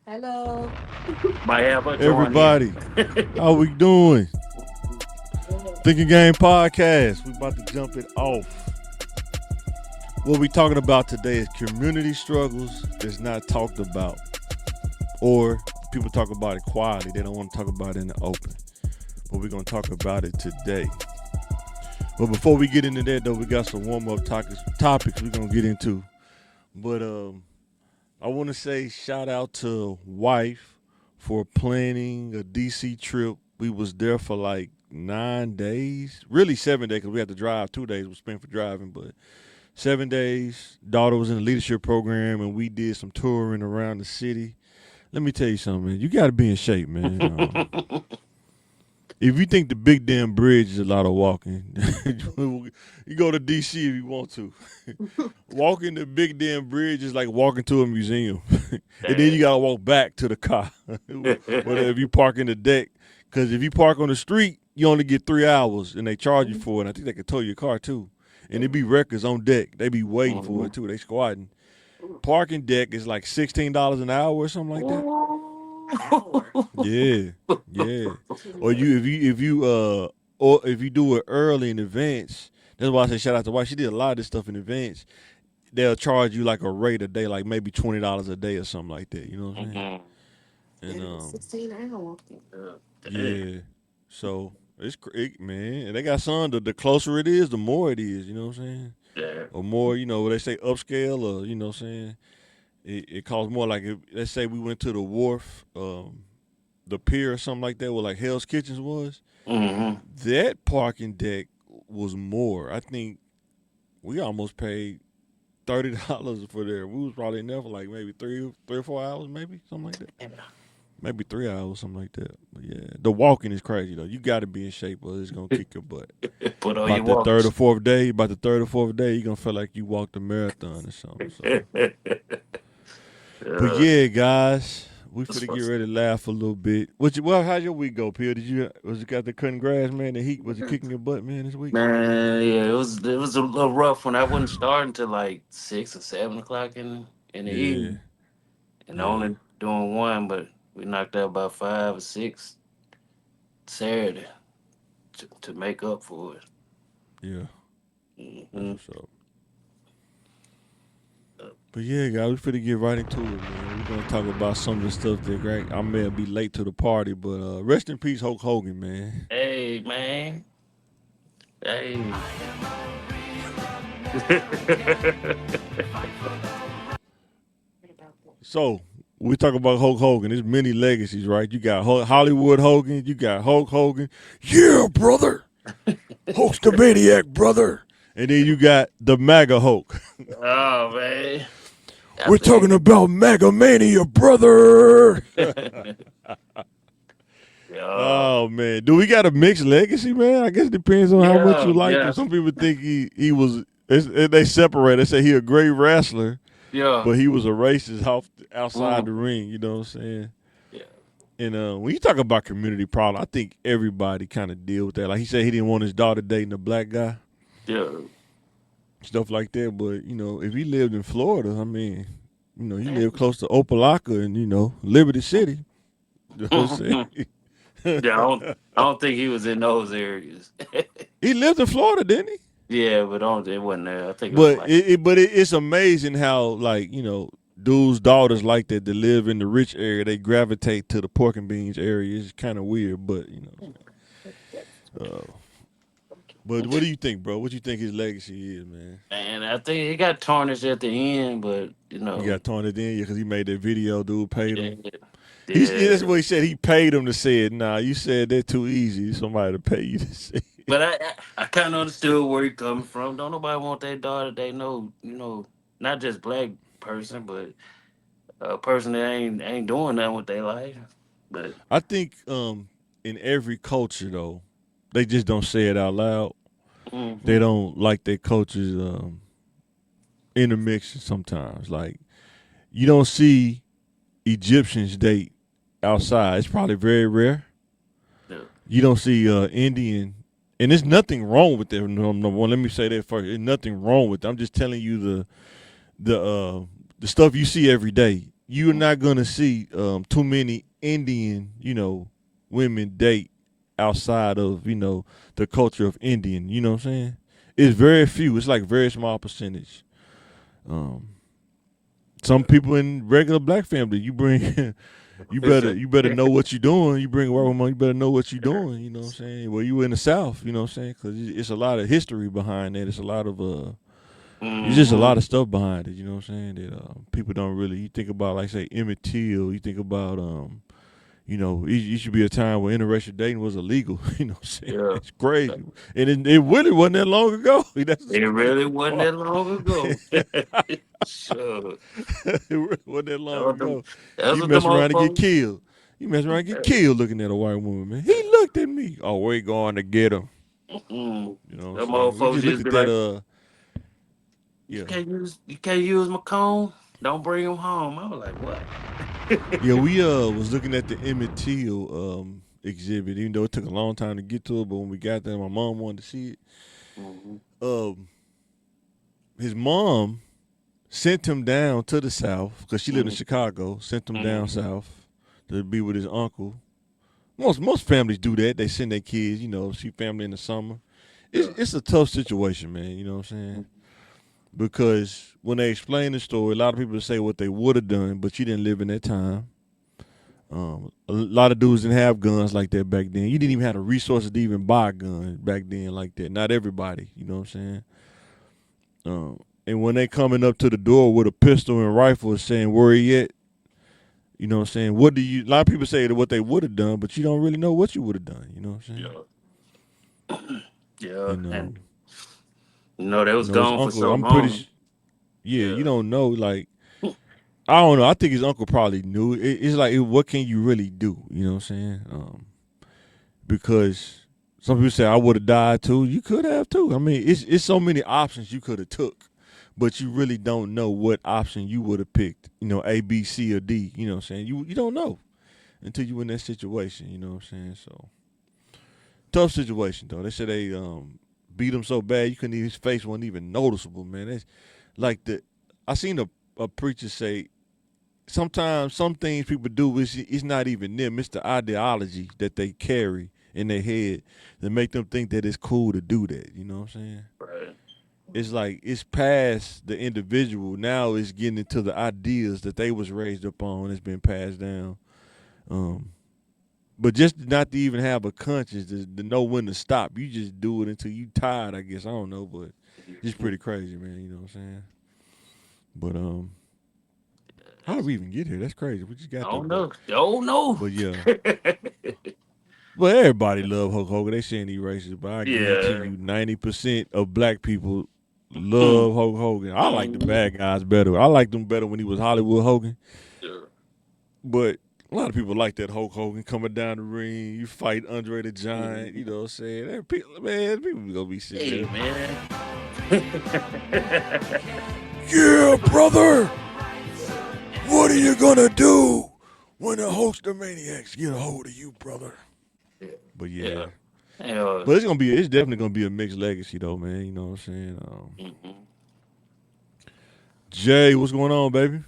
Hello. Might have her join in. Everybody, how we doing? Thinking Game Podcast. We about to jump it off. What we talking about today is community struggles that's not talked about, or people talk about it quietly. They don't want to talk about it in the open. But we're gonna talk about it today. But before we get into that, though, we got some warm up topics we're gonna get into. But I want to say shout out to wife for planning a DC trip. We was there for like 9 days, really 7 days, because we had to drive 2 days. We spent for driving, but 7 days. Daughter was in the leadership program, and we did some touring around the city. Let me tell you something, man. You got to be in shape, man. If you think the Big Damn Bridge is a lot of walking, you go to DC if you want to. Walking the Big Damn Bridge is like walking to a museum. And then you gotta walk back to the car. Whether if you park in the deck. Because if you park on the street, you only get 3 hours and they charge you for it. And I think they can tow your car too. And it be records on deck. They be waiting for it too. They squatting. Parking deck is like $16 an hour or something like that. Yeah, yeah. Or if you do it early in advance, that's why I say shout out to wife. She did a lot of this stuff in advance. They'll charge you like a rate a day, like maybe $20 a day or something like that. You know what I'm saying? And 16 hours. yeah. So man, and they got some. The closer it is, the more it is. You know what I'm saying? Yeah. Or more, what they say upscale, or you know what I'm saying? It costs more. Like if, let's say we went to the wharf, the pier or something like that, where like Hell's Kitchens was. Mm-hmm. That parking deck was more. I think we almost paid $30 for there. We was probably in there for like maybe three or 4 hours, maybe something like that. Maybe 3 hours, something like that. But yeah, the walking is crazy though. You got to be in shape, or it's gonna kick your butt. Put on your About the third or walkers. fourth day, you gonna feel like you walked a marathon or something. So, but yeah, guys, we That's finna get what's- ready to laugh a little bit. How'd your week go, Pierre? Was it got the cutting grass, man? The heat was it kicking your butt, man, this week? Man, yeah, it was a little rough when I wasn't starting till like 6 or 7 o'clock in the Yeah, evening, and yeah, only doing one, but we knocked out about 5 or 6 Saturday to make up for it. yeah. That's Hmm. what's up. But yeah, guys, we finna get right into it, man. We're gonna talk about some of the stuff that great. I may be late to the party, but rest in peace, Hulk Hogan, man. Hey, man. Hey. So we talk about Hulk Hogan. There's many legacies, right? You got Hollywood Hogan. You got Hulk Hogan. Yeah, brother. Hulk's the maniac, brother. And then you got the MAGA Hulk. Oh man. We're talking about MAGA Mania, brother. Yeah. Oh man, do we got a mixed legacy, man? I guess it depends on how much Yeah, you like him. yeah, Some people think he was. They separate. They say he a great wrestler, yeah, but he was a racist outside the mm, ring. You know what I'm saying? yeah, And when you talk about community problem, I think everybody kind of deal with that. Like he said, he didn't want his daughter dating a black guy, yeah. stuff like that. But if he lived in Florida, I mean, he lived close to Opelika and Liberty City. You know what I'm saying? Yeah, I don't think he was in those areas. He lived in Florida, didn't he? Yeah, but don't it wasn't there. I think it was like It's amazing how like dudes' daughters like that live in the rich area, they gravitate to the pork and beans area. It's kind of weird, but uh, but what do you think, bro? What you think his legacy is, man? man, I think he got tarnished at the end, but He got torn it in because he made that video. Dude paid yeah, him. That's yeah. what he said. He paid him to say it. Nah, you said that too easy. Somebody to pay you to say it. But I kind of understood where he coming from. Don't nobody want their daughter. They know, not just black person, but a person that ain't doing nothing with their life. But I think in every culture though, they just don't say it out loud. They hmm don't like their cultures intermixing sometimes. Like you don't see Egyptians date outside. It's probably very rare. yeah, You don't see Indian, and there's nothing wrong with that. No, one. Let me say that first. There's nothing wrong with it. I'm just telling you the stuff you see every day. you're not gonna see too many Indian, women date outside of the culture of Indian. You know what I'm saying? It's very few. It's like very small percentage. Um, some people in regular black family, you bring, you better know what you're doing. You bring a white woman, you better know what you're doing. You know what I'm saying? Well, you in the South, you know what I'm saying? Because it's a lot of history behind that. It's a lot of it's just a lot Mm-hmm. of stuff behind it. You know what I'm saying? That people don't really. You think about like say Emmett Till. You think about it should be a time where interracial dating was illegal. You know what I'm saying? Yeah. It's crazy, and it really wasn't that long ago. That's It the really crazy wasn't part. that long ago. Sure. It really wasn't that That long was the ago. that's You what them mess old around and get folks. killed. You mess around and get killed looking at a white woman, man. He looked at me. Oh, we're going to get him. Mm, You know what I'm them old saying? We folks just looked used to at be that. like, Yeah, you can't use my comb. Don't bring him home. I was like, what? yeah. We was looking at the Emmett Till exhibit, even though it took a long time to get to it. But when we got there, my mom wanted to see it. Hmm. Um, his mom sent him down to the south because she lived in Hmm. Chicago. Sent him down Hmm. south to be with his uncle. Most families do that. They send their kids, see family in the summer. It's Yeah. it's a tough situation, man. You know what I'm saying? Because when they explain the story, a lot of people say what they would have done, but you didn't live in that time. A lot of dudes didn't have guns like that back then. You didn't even have the resources to even buy a gun back then like that. Not everybody, you know what I'm saying? And when they coming up to the door with a pistol and rifle saying, where he at? You know what I'm saying? A lot of people say that what they would have done, but you don't really know what you would have done. You know what I'm saying? Yeah. Yeah. And, And they was his gone for uncle, so I'm pretty, long. yeah, you Yeah. don't know. Like, I don't know. I think his uncle probably knew. It's like, what can you really do? You know what I'm saying? Because some people say I would have died too. You could have too. I mean, it's so many options you could have took, but you really don't know what option you would have picked. A, B, C, or D. You know what I'm saying? You don't know until you in that situation. You know what I'm saying? So tough situation though. They said they beat him so bad you couldn't even his face wasn't even noticeable. Man, that's like the I seen a preacher say sometimes some things people do it's not even them. It's the ideology that they carry in their head that make them think that it's cool to do that. You know what I'm saying? Right. It's like it's past the individual. Now it's getting into the ideas that they was raised up on. It's been passed down. Um, but just not to even have a conscience to know when to stop. You just do it until you tired. I guess I don't know, but it's pretty crazy, man. You know what I'm saying? But how did we even get here? That's crazy. We just I got there, don't but know. Oh no. but yeah. Well, everybody love Hulk Hogan. They saying he racist, but I guarantee Yeah. you, 90% of black people Mm. love Hulk Hogan. I like the Mm. bad guys better. I liked them better when he was Hollywood Hogan. Yeah. But a lot of people like that Hulk Hogan coming down the ring. You fight Andre the Giant. You Mhm. know what I'm saying? Man, people gonna be sitting Hey there. man. Yeah, brother. What are you gonna do when the Hulkstermaniacs get a hold of you, brother? Yeah. But yeah, Yeah. Yeah. but it's definitely gonna be a mixed legacy though, man. You know what I'm saying? Mhm. Jay, what's going on, baby?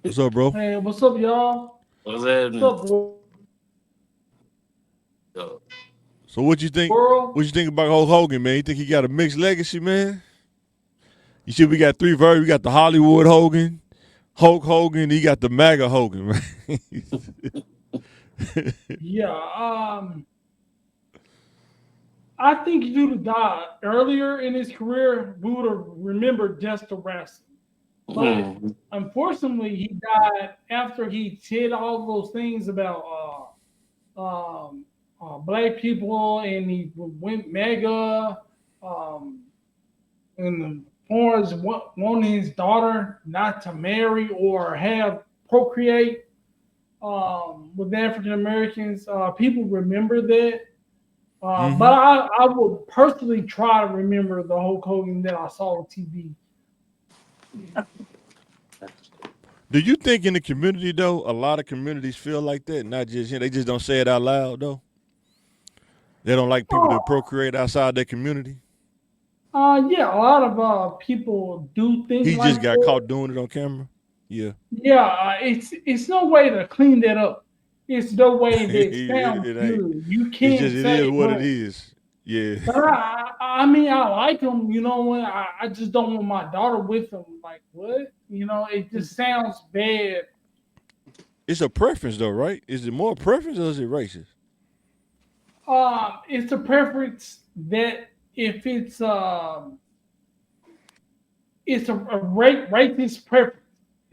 What's up, bro? Hey, what's up, y'all? What's What's happening? up, Yeah. So what you think? world? What you think about Hulk Hogan, man? You think he got a mixed legacy, man? You see, we got three versions. We got the Hollywood Hogan, Hulk Hogan. He got the MAGA Hogan, man. Yeah, I think if you'd have died earlier in his career, we would have remembered just the wrestling. But Mhm. unfortunately, he died after he said all those things about black people, and he went mega, um, and as far as wanting his daughter not to marry or have procreate with African Americans. People remember that. But hmm I would personally try to remember the Hulk Hogan that I saw on TV. Do you think in the community though, a lot of communities feel like that? Not just they just don't say it out loud though. They don't like people to Oh, procreate outside their community. Yeah, a lot of people do think He like just got that. caught doing it on camera. Yeah. Yeah, it's no way to clean that up. It's no way that sounds it ain't. good. You It's just can't it is say, what it is. Yeah. but I mean, I like him. You know, when I just don't want my daughter with him. Like what? You know, it just sounds bad. It's a preference though, right? Is it more preference or is it racist? It's a preference that if it's a racist preference.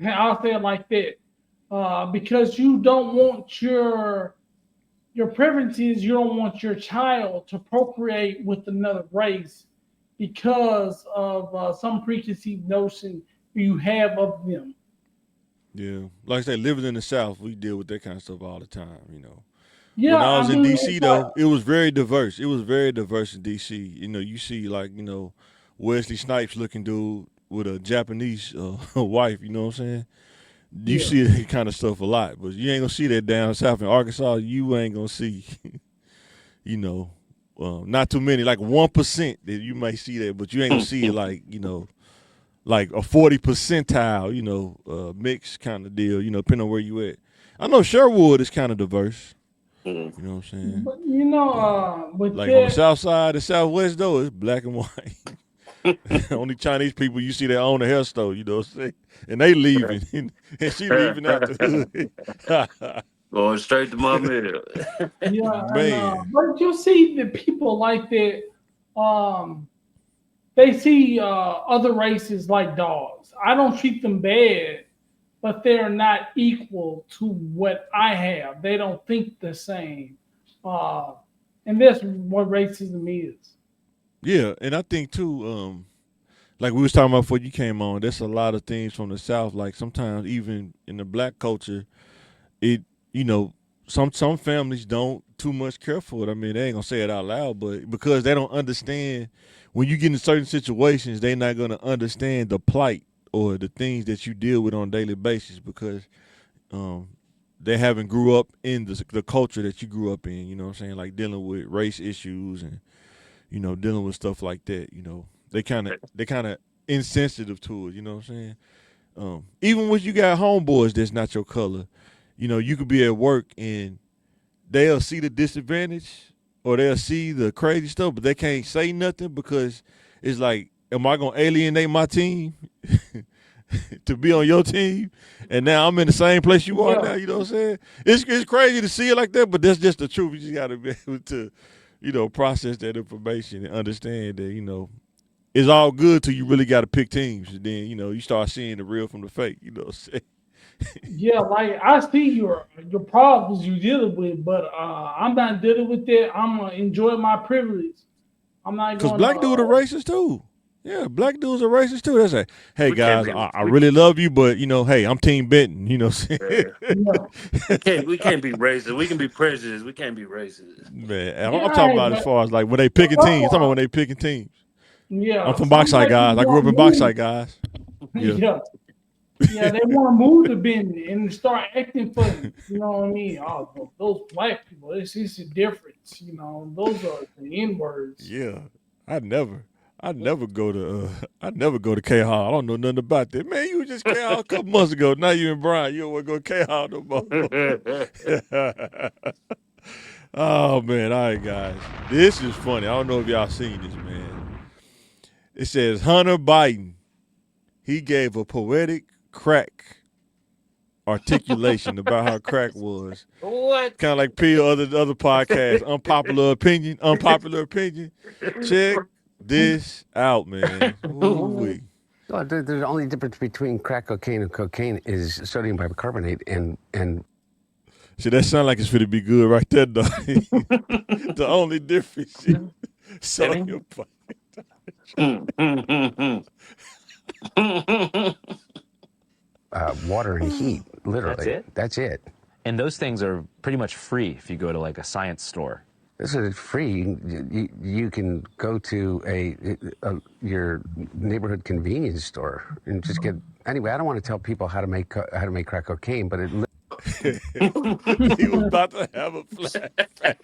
I'll say it like that. Because you don't want your preference is you don't want your child to procreate with another race because of some preconceived notion you have of them. Yeah. Like I said, living in the South, we deal with that kind of stuff all the time, When Yeah, I I was in mean, DC it's like, though, it was very diverse. It was very diverse in DC. You see like, Wesley Snipes looking dude with a Japanese wife, you know what I'm saying? You yeah, see that kind of stuff a lot, but you ain't gonna see that down south in Arkansas. You ain't gonna see, you know, not too many, like 1% that you might see that, but you ain't gonna see it like like a 40 percentile, mix kind of deal. Depending on where you at. I know Sherwood is kind of diverse. Mm. You know what I'm saying? but with Like on the that, south side, the southwest though, it's black and white. Only Chinese people you see that own a hair store, you know what I'm saying? And they leaving, and she leaving out the hood. Going straight to my mill. yeah, and Man, but you see the people like that. Um, they see other races like dogs. I don't treat them bad, but they're not equal to what I have. They don't think the same, uh, and that's what racism is. yeah, and I think too, like we was talking about before you came on, there's a lot of things from the South. Like sometimes even in the black culture, it you know some families don't too much care for it. I mean, they ain't gonna say it out loud, but because they don't understand when you get in certain situations, they're not gonna understand the plight or the things that you deal with on a daily basis because um, they haven't grew up in the culture that you grew up in. You know what I'm saying? Like dealing with race issues and dealing with stuff like that. They kind of insensitive to it. You know what I'm saying? Even when you got homeboys that's not your color, you could be at work and they'll see the disadvantage or they'll see the crazy stuff, but they can't say nothing because it's like, am I gonna alienate my team to be on your team? And now I'm in the same place you are Yeah, now. You know what I'm saying? It's crazy to see it like that, but that's just the truth. You just gotta be able to, process that information and understand that it's all good till you really got to pick teams. And then you start seeing the real from the fake. You know what I'm saying? yeah. Like I see your problems you're dealing with, but I'm not dealing with that. I'm gonna enjoy my privilege. I'm not Cause gonna. black dudes are racist too. Yeah, black dudes are racist too. That's like, hey We can't guys, be I we, really love you, but hey, I'm Team Benton. You know what I'm saying? Yeah, we can't be racist. We can be prejudiced. We can't be racist. Man, I'm yeah. talking Hey, about as but far as like when they picking some, teams. I'm talking about when they picking teams. I'm yeah, from some Bauxite black guys. people I grew up want in to move. Bauxite guys. Yeah. Yeah, yeah. They want to move to Bend and start acting funny. You know what I mean? Oh, those black people. It's a difference. You know, those are the N words. Yeah. I never. I never go to I never go to K Hall. I don't know nothing about that. Man, you was just K Hall a couple months ago. Now you in Bryan. You don't want to go to K Hall no more. Oh man, all right guys. This is funny. I don't know if y'all seen this, man. It says Hunter Biden. He gave a poetic crack articulation about how crack was. What? Kind of like P or other podcasts. Unpopular opinion. Unpopular opinion. Check this out, man. Ooh-wee. Well, the only difference between crack cocaine and cocaine is sodium bicarbonate, and See, that sound like it's going to be good right there, though. The only difference is sodium. water and heat. Literally, That's it? That's it. And those things are pretty much free if you go to like a science store. This is free. You can go to your neighborhood convenience store and just get. Anyway, I don't want to tell people how to make crack cocaine, but it. He was about to have a flashback.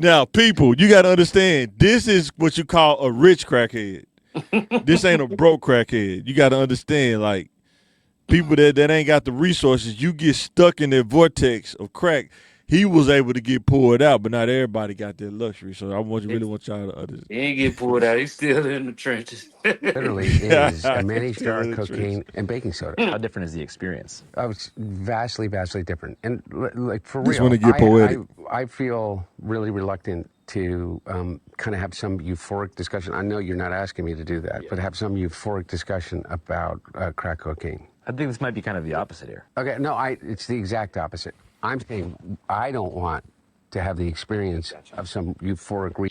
Now, people, you got to understand, this is what you call a rich crackhead. This ain't a broke crackhead. You got to understand, like, people that ain't got the resources, you get stuck in their vortex of crack. He was able to get pulled out, but not everybody got that luxury. So I really want y'all to understand. He ain't get pulled out. He's still in the trenches. Literally is a mayonnaise Still jar, in the cocaine, and baking soda. How different is the experience? It's vastly, vastly different. And like for This real, one to get poetic. I feel really reluctant to kind of have some euphoric discussion. I know you're not asking me to do that, but have some euphoric discussion about crack cocaine. I think this might be kind of the opposite here. Okay, no, it's the exact opposite. I'm saying I don't want to have the experience of some euphoric.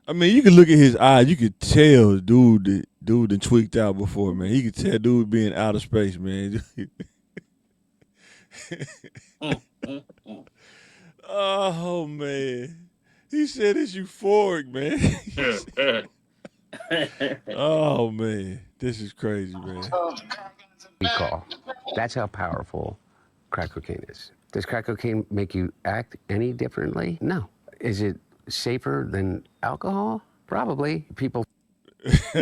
I mean, you can look at his eyes. You could tell dude done tweaked out before, man. He could tell dude being out of space, man. Oh, man. He said it's euphoric, man. Oh, man. This is crazy, man. Recall. That's how powerful crack cocaine is. Does crack cocaine make you act any differently? No. Is it safer than alcohol? Probably. People. He said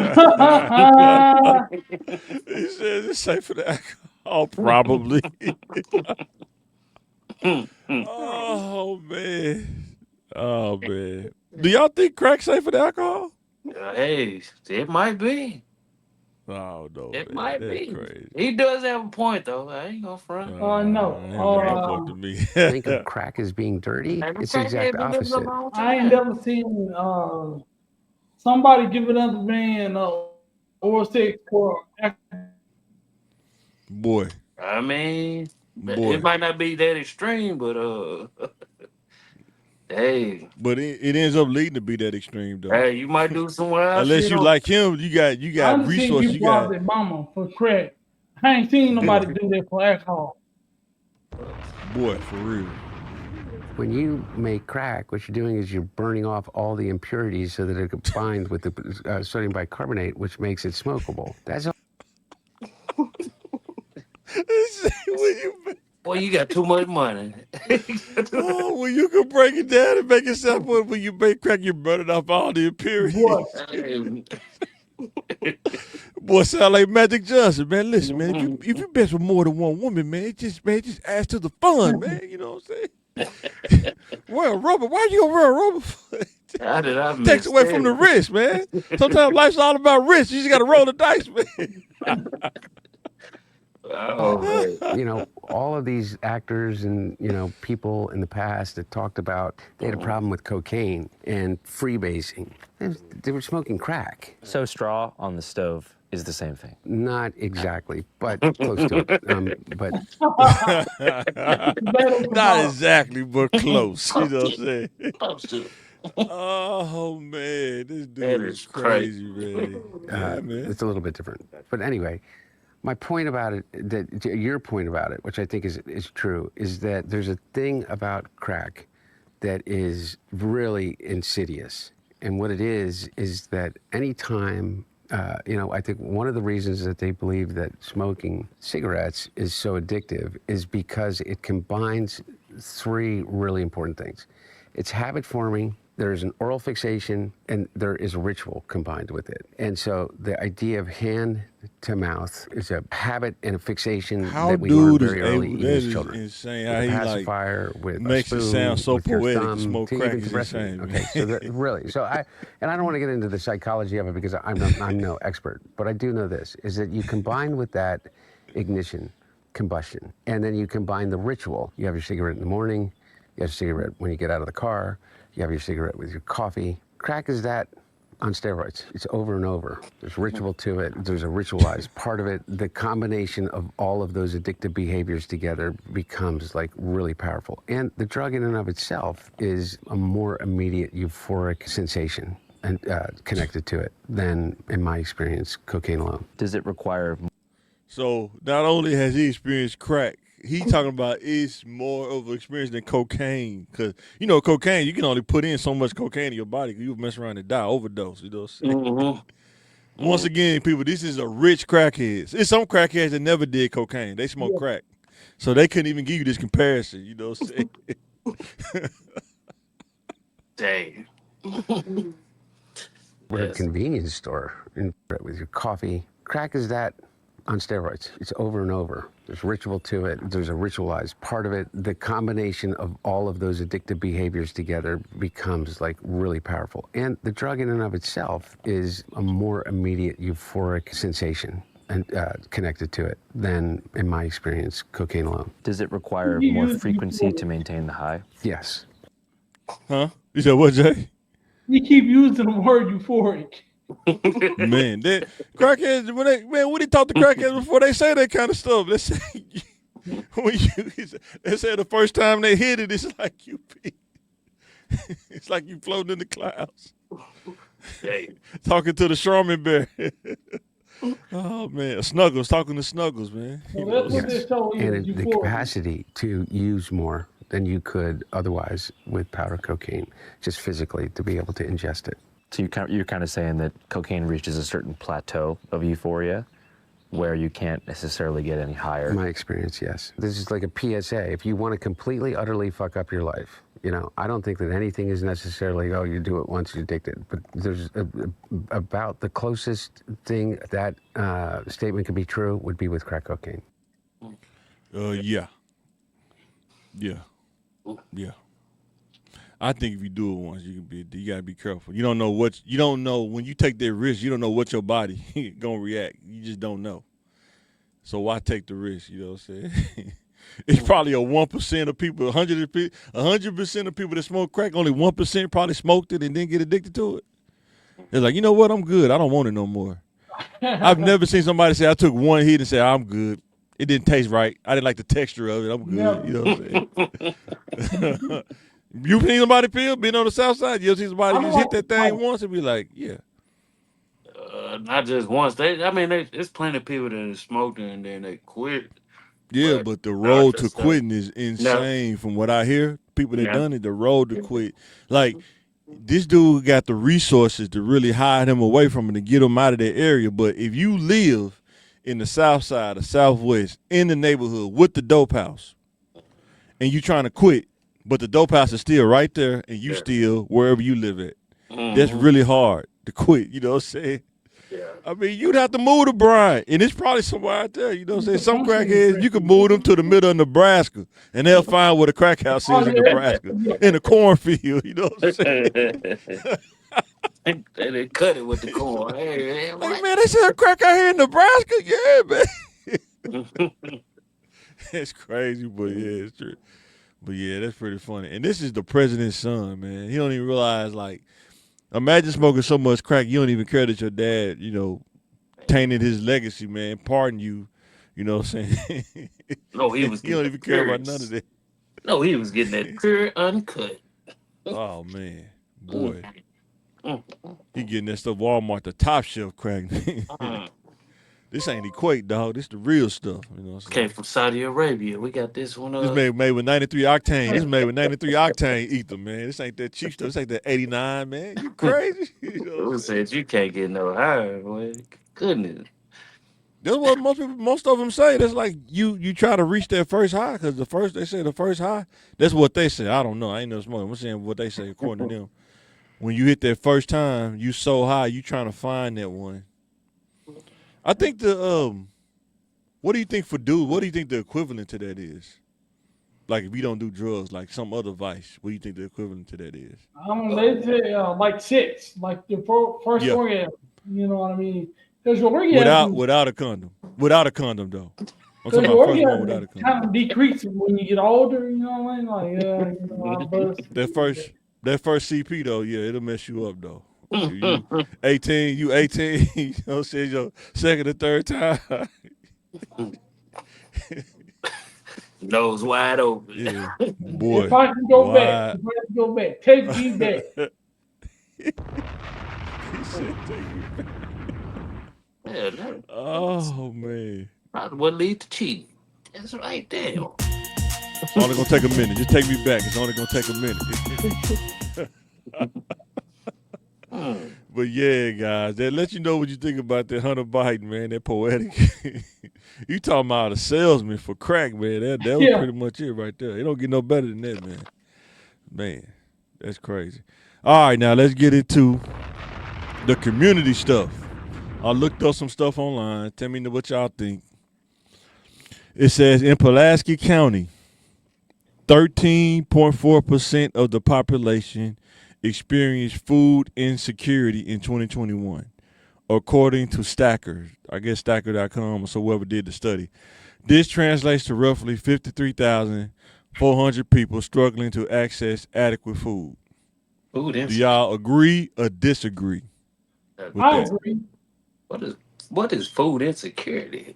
it's safer than alcohol, probably. Oh, man. Oh, man. Do y'all think crack's safer than alcohol? Hey, it might be. Oh, no, It man. might That's be. crazy. He does have a point, though. I ain't gonna front. No. Ain't no point to me. Think of crack as being dirty. It's the exact opposite. I ain't never seen somebody give another man oral sex for Boy. I mean, Boy. it might not be that extreme, but hey, But it ends up leading to be that extreme, though. hey, you might do some wild Unless shit you on- like him, you got I've seen resources. You people out got their mama for crack. I ain't seen nobody do that for alcohol. boy for real. When you make crack, what you're doing is you're burning off all the impurities so that it combines with the sodium bicarbonate, which makes it smokable. That's all. Boy, you got too much money. Oh, well, you can break it down and make it simple. When you make crack, you're burning off all the impurities. Boy, Boy, sound like Magic Johnson, man. Listen, man, if you best with more than one woman, man, just adds to the fun, man. You know what I'm saying? Wear a rubber. Why you gonna wear a rubber? How did I miss Takes away from the that? wrist, man. Sometimes life's all about wrist. You just gotta roll the dice, man. Oh, man. You know, all of these actors and, you know, people in the past that talked about they had a problem with cocaine and freebasing. They were smoking crack. So straw on the stove is the same thing. Not exactly, but close to it. But Not exactly, but close. You know what I'm saying? Close to. Oh man, this dude That is is crazy, man. Yeah, man. it's a little bit different. But anyway, my point about it, your point about it, which I think is true, is that there's a thing about crack that is really insidious. And what it is that anytime, you know, I think one of the reasons that they believe that smoking cigarettes is so addictive is because it combines three really important things. It's habit forming, there's an oral fixation, and there is a ritual combined with it. And so the idea of hand to mouth is a habit and a fixation How that we learn dude is very early able? even That as is children. insane. With How a he like pacifier, with makes a it spoon, sound so with your poetic to thumb, smoke to crack even is to breastfeed. insane, Okay, man. so that, really, so I don't want to get into the psychology of it because I'm no expert, but I do know this, is that you combine with that ignition, combustion, and then you combine the ritual. You have your cigarette in the morning, you have your cigarette when you get out of the car, you have your cigarette with your coffee. Crack is that on steroids. It's over and over. There's ritual to it. There's a ritualized part of it. The combination of all of those addictive behaviors together becomes like really powerful. And the drug in and of itself is a more immediate euphoric sensation and connected to it than, in my experience, cocaine alone. Does it require So not only has he experienced crack, he talking about it's more of an experience than cocaine. Cause you know cocaine, you can only put in so much cocaine in your body. You mess around and die overdose. You know what I'm saying? Mm-hmm. Once again, people, this is a rich crackheads. It's some crackheads that never did cocaine. They smoke crack, so they couldn't even give you this comparison. You know what I'm saying? Dang. We're at a Yes. convenience store with your coffee. Crack is that on steroids. It's over and over. There's ritual to it. There's a ritualized part of it. The combination of all of those addictive behaviors together becomes like really powerful. And the drug in and of itself is a more immediate euphoric sensation and connected to it than, in my experience, cocaine alone. Does it require You more use frequency euphoric. to maintain the high? Yes. Huh? You said what, Jay? You keep using the word euphoric. Man, that crackheads, when they talk to crackheads before they say that kind of stuff, they say, they say the first time they hit it, it's like you pee. It's like you floating in the clouds. Dang. Talking to the Charmin bear. Oh man, Snuggles, talking to Snuggles, man. So that's what they're telling you. And the capacity to use more than you could otherwise with powder cocaine, just physically to be able to ingest it. So you're kind of saying that cocaine reaches a certain plateau of euphoria where you can't necessarily get any higher. In my experience, yes. This is like a PSA. If you want to completely, utterly fuck up your life, you know, I don't think that anything is necessarily, oh, you do it once, you're addicted. But there's about the closest thing that statement could be true would be with crack cocaine. Yeah. I think if you do it once, you gotta be careful. You don't know when you take that risk, you don't know what your body gonna react. You just don't know. So why take the risk? You know what I'm saying? It's probably a 1% of people, 100% of people that smoke crack, only 1% probably smoked it and then get addicted to it. They're like, you know what? I'm good. I don't want it no more. I've never seen somebody say I took one hit and say I'm good. It didn't taste right. I didn't like the texture of it. I'm good. Yeah. You know what I'm saying? You seen somebody feel being on the south side? You ever see somebody just hit that thing once and be like, yeah. Not just once. There's plenty of people that have smoked it and then they quit. Yeah, but the road to quitting is No. insane from what I hear. People that Yeah. done it, the road to quit. Like, this dude got the resources to really hide him away from it and get him out of that area. But if you live in the south side or southwest, in the neighborhood with the dope house, and you trying to quit, but the dope house is still right there and you still wherever you live at, that's really hard to quit. You know what I'm saying? Yeah. I mean, you'd have to move to Bryan, and it's probably somewhere out there. You know what I'm saying? Some crackheads, you could move them to the middle of Nebraska, and they'll find where the crack house is in Nebraska, in the cornfield. You know what I'm saying? They cut it with the corn. Hey, Like, man, they sell crack out here in Nebraska? Yeah, man. It's crazy, but yeah, it's true. But yeah, that's pretty funny. And this is the president's son, man. He don't even realize, like, imagine smoking so much crack, you don't even care that your dad, you know, tainted his legacy, man. Pardon you. You know what I'm saying? No, he was. You don't even care about none of that. No, he was getting that pure uncut. Oh, man. Boy. He getting that stuff Walmart, the top shelf crack. This ain't Equate, dog. This the real stuff. You know what I'm saying? Came from Saudi Arabia. We got this one. This made with 93 octane. This made with 93 octane ether, man. This ain't that cheap stuff. This ain't that 89, man. You crazy? You know what I'm Who saying? said you can't get no higher? Boy. Goodness. That's what most of them say. That's like you try to reach that first high because they say the first high. That's what they say. I don't know. I ain't no smoking. I'm saying what they say according to them. When you hit that first time, you so high, you trying to find that one. I think what do you think for dude? What do you think the equivalent to that is? Like if you don't do drugs, like some other vice, what do you think the equivalent to that is? They say like 6, like the first Yeah. orgasm. You know what I mean? Because your orgasm Without a condom. Without a condom though. I'm Because talking your about first one without a orgasm condom. kind of decreases when you get older, you know what I mean? Like, you know, I bust. That first CP though, yeah, it'll mess you up though. You 18, you know what I'm saying, your second or third time. Nose wide open. Yeah, boy. If I can go back, take me back. He said, take me back. Yeah, that Oh man. probably would lead to cheating. That's right there. It's only gonna take a minute. Just take me back. It's only gonna take a minute. But yeah, guys, that lets you know what you think about that Hunter Biden, man. That poetic. You talking about a salesman for crack, man. That was pretty much it right there. It don't get no better than that, man. Man, That's crazy. All right, now let's get into the community stuff. I looked up some stuff online. Tell me what y'all think. It says in Pulaski County, 13.4% of the population experienced food insecurity in 2021, according to Stacker. I guess Stacker.com or so whoever did the study. This translates to roughly 53,400 people struggling to access adequate food. Food Do insecurity. y'all agree or disagree with I that? agree. What is food insecurity?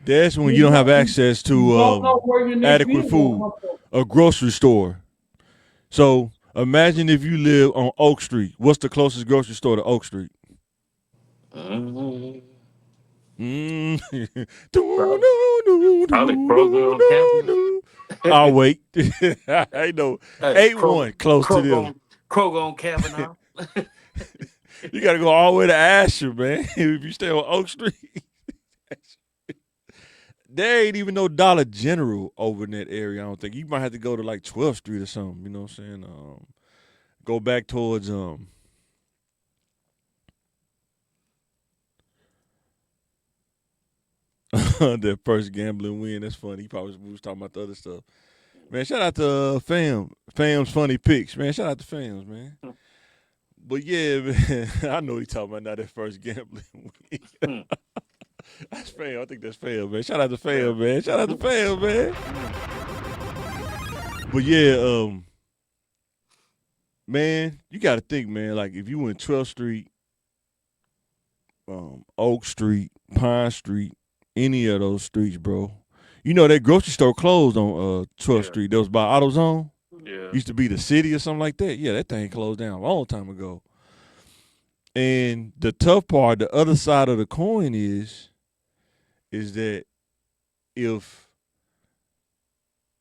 That's when you don't have access You don't to know where your next adequate meal food, will come from. a grocery store. So imagine if you live on Oak Street. What's the closest grocery store to Oak Street? Mm-hmm. Probably Kroger on campus. I'll wait. I know. Hey, 8-1 close to them. Kroger on Kavanaugh. You got to go all the way to Asher, man. If you stay on Oak Street. There ain't even no Dollar General over in that area, I don't think. You might have to go to like 12th Street or something, you know what I'm saying? Go back towards that first gambling win. That's funny. He probably was talking about the other stuff. Man, shout out to Fam's funny picks, man. Shout out to Fam's, man. But yeah, man, I know he talking about now that first gambling win. That's Fam. I think that's Fam, man. Shout out to Fam, man. Shout out to Fam, man. But yeah, man, you got to think, man. Like if you went 12th Street, Oak Street, Pine Street, any of those streets, bro. You know that grocery store closed on 12th Street. That was by AutoZone. Yeah. Used to be the City or something like that. Yeah, that thing closed down a long time ago. And the tough part, the other side of the coin is that if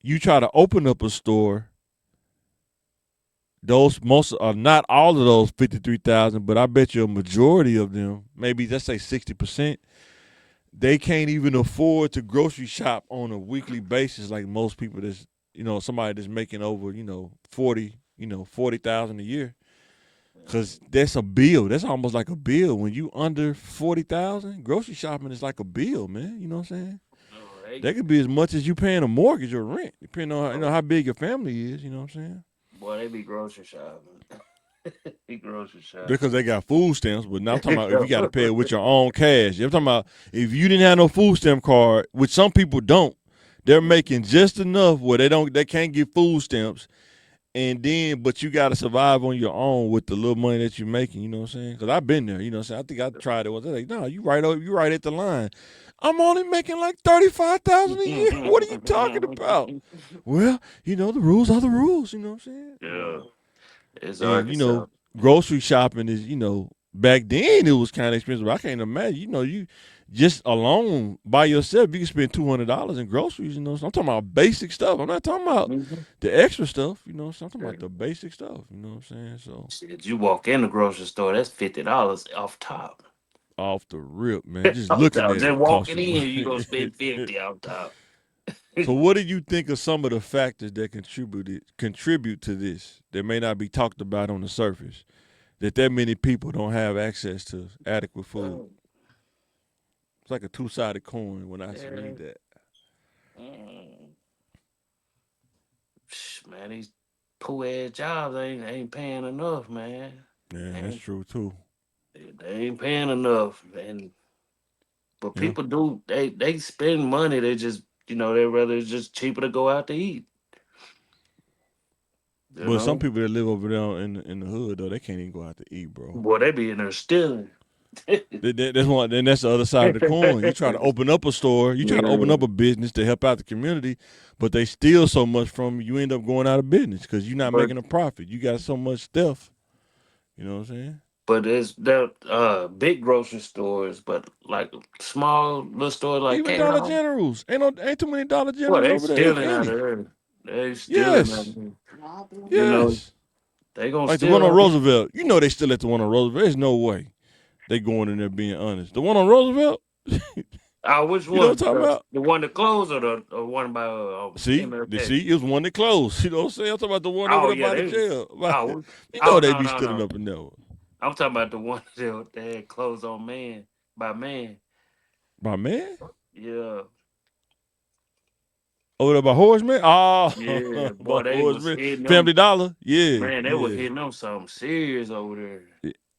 you try to open up a store, those not all of those 53,000, but I bet you a majority of them, maybe let's say 60%, they can't even afford to grocery shop on a weekly basis like most people that's, somebody that's making over, 40,000 a year. Cause that's a bill. That's almost like a bill. When you under 40,000, grocery shopping is like a bill, man. You know what I'm saying? Right. That could be as much as you paying a mortgage or rent, depending on how big your family is. You know what I'm saying? Boy, they be grocery shopping. Grocery shopping. Because they got food stamps, but now I'm talking about if you got to pay it with your own cash. I'm talking about if you didn't have no food stamp card, which some people don't, they're making just enough where they can't get food stamps. But you got to survive on your own with the little money that you're making, you know what I'm saying? Because I've been there, you know what I'm saying? I think I tried it once. They're like, no, you right at the line. I'm only making like $35,000 a year. What are you talking about? Well, the rules are the rules, you know what I'm saying? Yeah. It's And, grocery shopping is, back then it was kind of expensive. But I can't imagine, you just alone by yourself, you can spend $200 in groceries, I'm talking about basic stuff. I'm not talking about the extra stuff, I'm talking about the basic stuff, you know what I'm saying? So shit, you walk in the grocery store, that's $50 off top. Off the rip, man. Just looking at it. Just walking in, you gonna spend 50 off top. So what do you think of some of the factors that contribute to this that may not be talked about on the surface? That many people don't have access to adequate food. It's like a two-sided coin when I read that. Man, these poor ass jobs ain't paying enough, man. Yeah, that's true too. They ain't paying enough, but people do they spend money. They just they rather it's just cheaper to go out to eat. But some people that live over there in the hood though, they can't even go out to eat, bro. Boy, they be in there stealing. That's one. Then that's the other side of the coin. You try to open up a store, you try to open up a business to help out the community, but they steal so much from you, you end up going out of business because you're not making a profit. You got so much stuff. You know what I'm saying? But there big grocery stores, but like small little stores like even Dollar Generals. Ain't too many Dollar Generals they over there. stealing out of there. They stealing out of there. Yes. They gonna like steal the one on out Roosevelt. They still at the one on Roosevelt. There's no way they going in there being honest. The one on Roosevelt. Oh, which You know one? what I'm talking about? The one that closed or the one by MLK? See, it was one that closed. You know what I'm saying? I'm talking about the one over Oh there yeah, by the they. jail. Oh, You oh know they no be no stealing no. up in there. I'm talking about the one that had closed on man by man. My man? Yeah, Over there by Horseman? yeah, Oh, by boy, they was Horseman. hitting them. Family Dollar? Yeah, Man, they was yeah. hitting them something serious over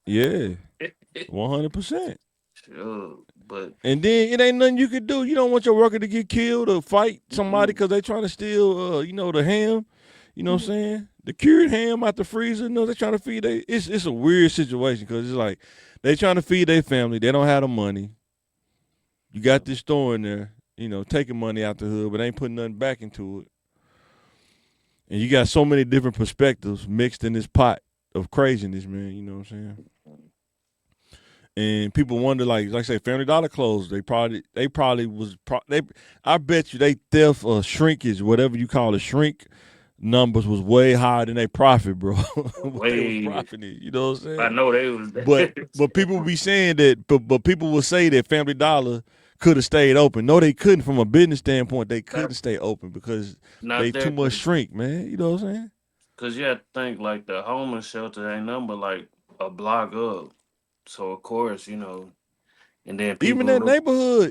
Yeah, there. 100%. Sure, but And then it ain't nothing you can do. You don't want your worker to get killed or fight somebody mm-mm, because they trying to steal, the ham. You know what I'm saying? The cured ham out the freezer. You know, they trying to feed they. It's a weird situation because it's like they trying to feed their family. They don't have the money. You got this store in there, taking money out the hood, but ain't putting nothing back into it. And you got so many different perspectives mixed in this pot of craziness, man. You know what I'm saying? And people wonder, like I say, Family Dollar closed. They probably was. I bet you they theft or shrinkage, whatever you call it, shrink numbers was way higher than they profit, bro. What they was way. profiting, you know what I'm I saying? know they was. But people be saying that, but people will say that Family Dollar could have stayed open. No, they couldn't. From a business standpoint, they couldn't stay open because they Not too there, much shrink, man. You know what I'm saying? cause you have to think like the homeless shelter ain't nothing but like a block up. So of course, and then people,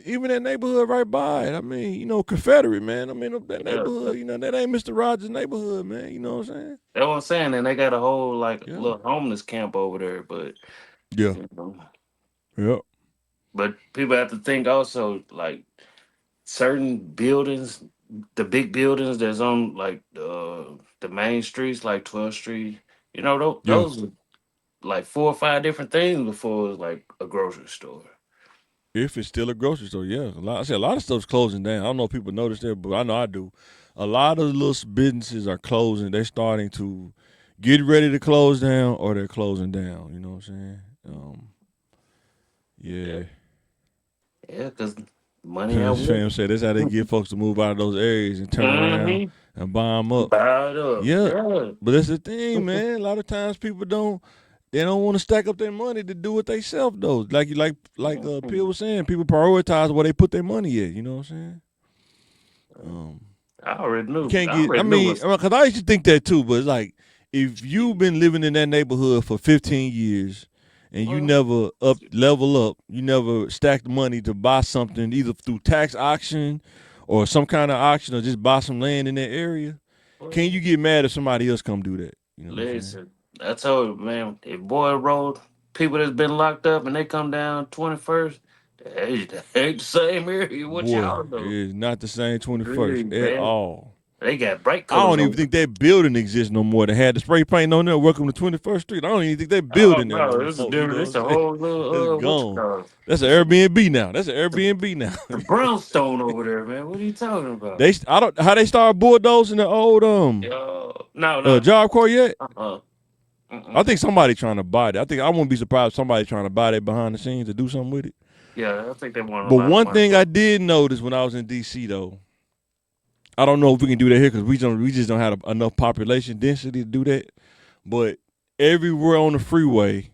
Even that neighborhood right by it. I mean, Confederate, man. I mean, that yeah, neighborhood, that ain't Mr. Rogers' neighborhood, man. You know what I'm saying? that's what I'm saying. And they got a whole like Yeah. little homeless camp over there, but Yeah. you know, Yeah. but people have to think also like certain buildings, the big buildings that's on like the main streets, like 12th Street. Yeah. Those are like 4 or 5 different things before it was like a grocery store. If it's still a grocery store, yeah. A lot of stuff's closing down. I don't know if people notice that, but I know I do. A lot of little businesses are closing. They're starting to get ready to close down or they're closing down. You know what I'm saying? Yeah, Yeah. yeah, because money This outweighs. fam said that's how they get folks to move out of those areas and turn around Mm-hmm. and buy them up. Buy it up. Yeah, Yeah. but that's the thing, man. A lot of times people don't want to stack up their money to do it themselves though. Like Mhm. Phil was saying, people prioritize where they put their money at. You know what I'm saying? Um, I already you knew. can't I get. already knew what's. Because I used to think that too. But it's like if you've been living in that neighborhood for 15 years and you never level up, you never stacked money to buy something either through tax auction or some kind of auction or just buy some land in that area. Can you get mad if somebody else come do that? You know what I'm saying? Listen, I told you, man, if Boy Road, people that's been locked up and they come down 21st, they ain't the same area. What Boy, y'all it know? is not the same 21st Really, at man. all. They got bright I colors don't even on. think that building exists no more. They had the spray paint on there. Welcome to 21st Street. I don't even think that Oh building there no, no this is more. You different. know It's what a I'm saying? whole That's little what you gone. call it? That's an It's a, Airbnb now. That's an it's a, Airbnb now. it's a brownstone over there, man. What are you talking about? I don't how they started bulldozing the old No, no. Job Corps yet. Uh-uh. I Mm-mm. think somebody trying to buy it. I wouldn't be surprised if somebody trying to buy that behind the scenes to do something with it. Yeah, I think they want a But lot of one money thing for I it. did notice when I was in DC though, I don't know if we can do that here because we just don't have enough population density to do that. But everywhere on the freeway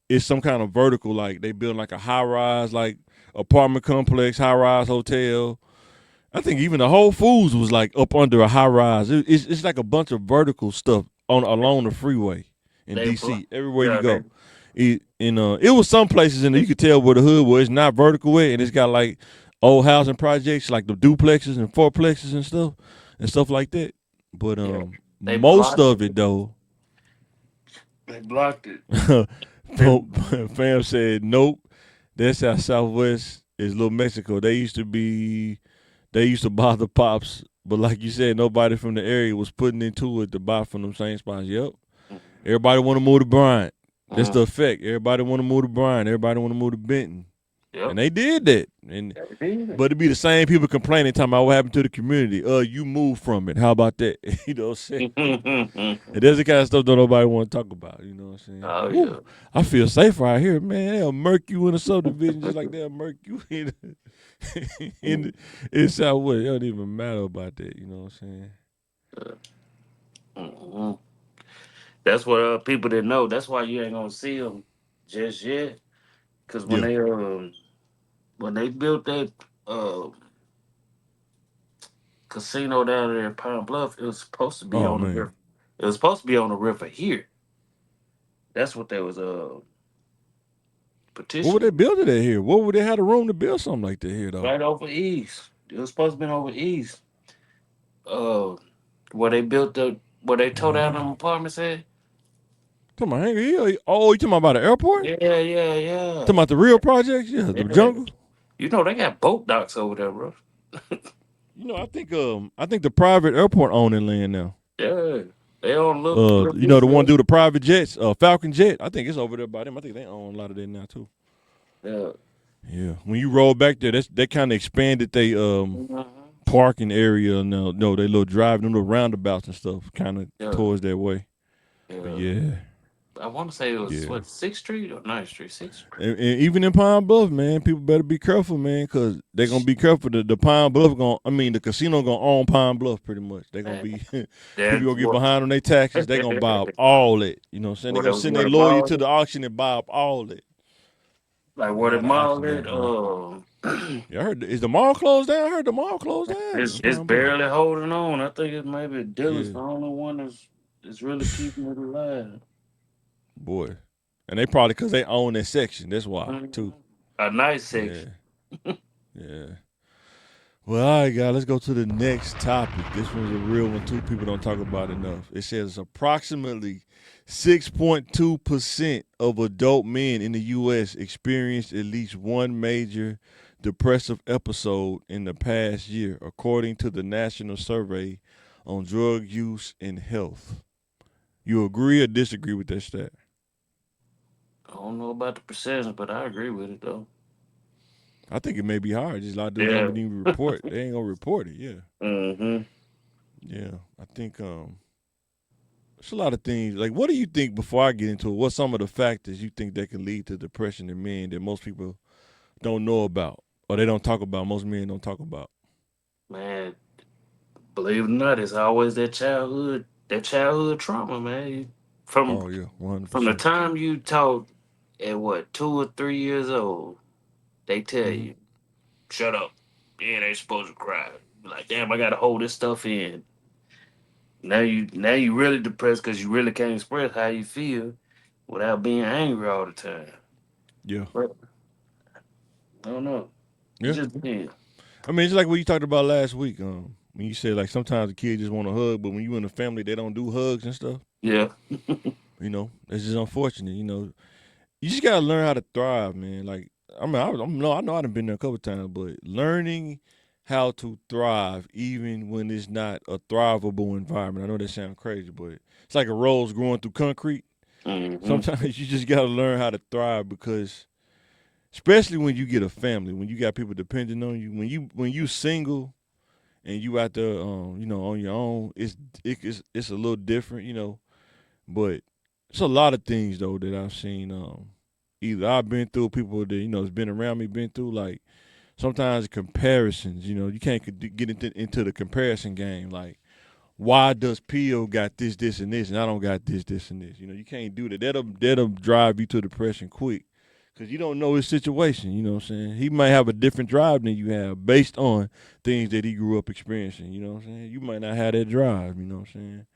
is some kind of vertical, like they build like a high rise, like apartment complex, high rise hotel. I think even the Whole Foods was like up under a high rise. It's like a bunch of vertical stuff on along the freeway in They block. DC. Everywhere you Yeah, go, it was some places in there you could tell where the hood was. It's not vertical way, and it's got like old housing projects like the duplexes and fourplexes and stuff like that. But yeah, they most blocked it. of it though, They blocked it. They, fam said nope. That's how Southwest is Little Mexico. They used to buy the pops, but like you said, nobody from the area was putting into it to buy from them same spots. Yep. Everybody want to move to Bryant. That's the mm, effect. Everybody want to move to Bryant. Everybody want to move to Benton. And yep. they did that. But it'd be the same people complaining, talking about what happened to the community. You moved from it. How about that? You know what I'm saying? And that's the kind of stuff that nobody want to talk about. You know what I'm saying? Oh But yeah. I feel safer out here, man. They'll murk you in a subdivision just like they'll murk you in Southwest. It don't even matter about that. You know what I'm saying? Mhm. That's what people didn't know. That's why you ain't gonna see them just yet. Cause when Yeah. they when they built that casino down there in Pine Bluff, it was supposed to be Oh on the man, river. It was supposed to be on the river here. That's what they was what would they petitioning. build it at here? What would they have the room to build something like that here though? Right over east. It was supposed to be over east. Uh, where they built the where they tore down them apartments at. Talking about Hanger Hill. Oh, you talking about the airport? Yeah, yeah, yeah, Talking about the real projects? Yeah, the yeah. jungle. You know they got boat docks over there, bro. You know, I think the private airport owning land now. Yeah, they don't look You know good, the one bro. do the private jets, Falcon Jet. I think it's over there by them. I think they own a lot of that now too. Yeah. Yeah, when you roll back there, they kind of expanded they Mhm. parking area now. No, they little driving them little roundabouts and stuff, kind of Yeah, towards that way. But yeah. yeah, I want to say it was yeah. what, Sixth Street or Ninth Street? Sixth And even in Pine Bluff, man, people better be careful, man, because they're gonna be careful. The Pine Bluff the casino gonna own Pine Bluff pretty much. They're gonna man. be people That's gonna get what. behind on their taxes. They're gonna buy up all that. You know what I'm saying? They're gonna send Where their the lawyer to mall, the auction and buy up all that. like You where know the how the mall auction at. games run. Yeah, I heard. Is the mall closed down? I heard the mall closed down in It's Pine Bluff. barely holding on. I think it's maybe Dillard's Yeah, the only one that's really keeping it alive. boy, and they probably because they own that section. That's why too. Mhm. A nice Yeah, section. yeah. Well, all right, guys, let's go to the next topic. This one's a real one, too. People don't talk about it enough. It says approximately 6.2% of adult men in the U.S. experienced at least one major depressive episode in the past year, according to the National Survey on Drug Use and Health. You agree or disagree with that stat? I don't know about the percentage, but I agree with it though. I think it may be hard. Just a lot of dudes don't Yeah. even report. They ain't gonna report it. Yeah, Mm-hmm. yeah. I think it's a lot of things. Like, what do you think before I get into it? What's some of the factors you think that can lead to depression in men that most people don't know about or they don't talk about? Most men don't talk about. Man, believe it or not, it's always that childhood trauma, man. From Oh yeah, 100. from the percent time you talk at what 2 or 3 years old, they tell Mm-hmm. you, "Shut up, you ain't supposed to cry." You're like, damn, I gotta hold this stuff in. Now you really depressed because you really can't express how you feel without being angry all the time. Yeah, But I don't know. It yeah. just depends. I mean, it's like what you talked about last week. When you said like sometimes the kids just want a hug, but when you in a family, they don't do hugs and stuff. Yeah. You know, it's just unfortunate. You know, you just gotta learn how to thrive, man. Like, I mean, I know I've been there a couple times, but learning how to thrive even when it's not a thrivable environment. I know that sounds crazy, but it's like a rose growing through concrete. Hmm. Sometimes you just gotta learn how to thrive because, especially when you get a family, when you got people depending on you, when you single and you out there, on your own, it's a little different, but it's a lot of things though that I've seen. Either I've been through, people that has been around me been through. Like sometimes comparisons. You can't get into the comparison game. Like why does Pio got this, and this, and I don't got this, and this? You can't do that. That'll drive you to depression quick. Cause you don't know his situation, you know what I'm saying? He might have a different drive than you have based on things that he grew up experiencing, you know what I'm saying? You might not have that drive, you know what I'm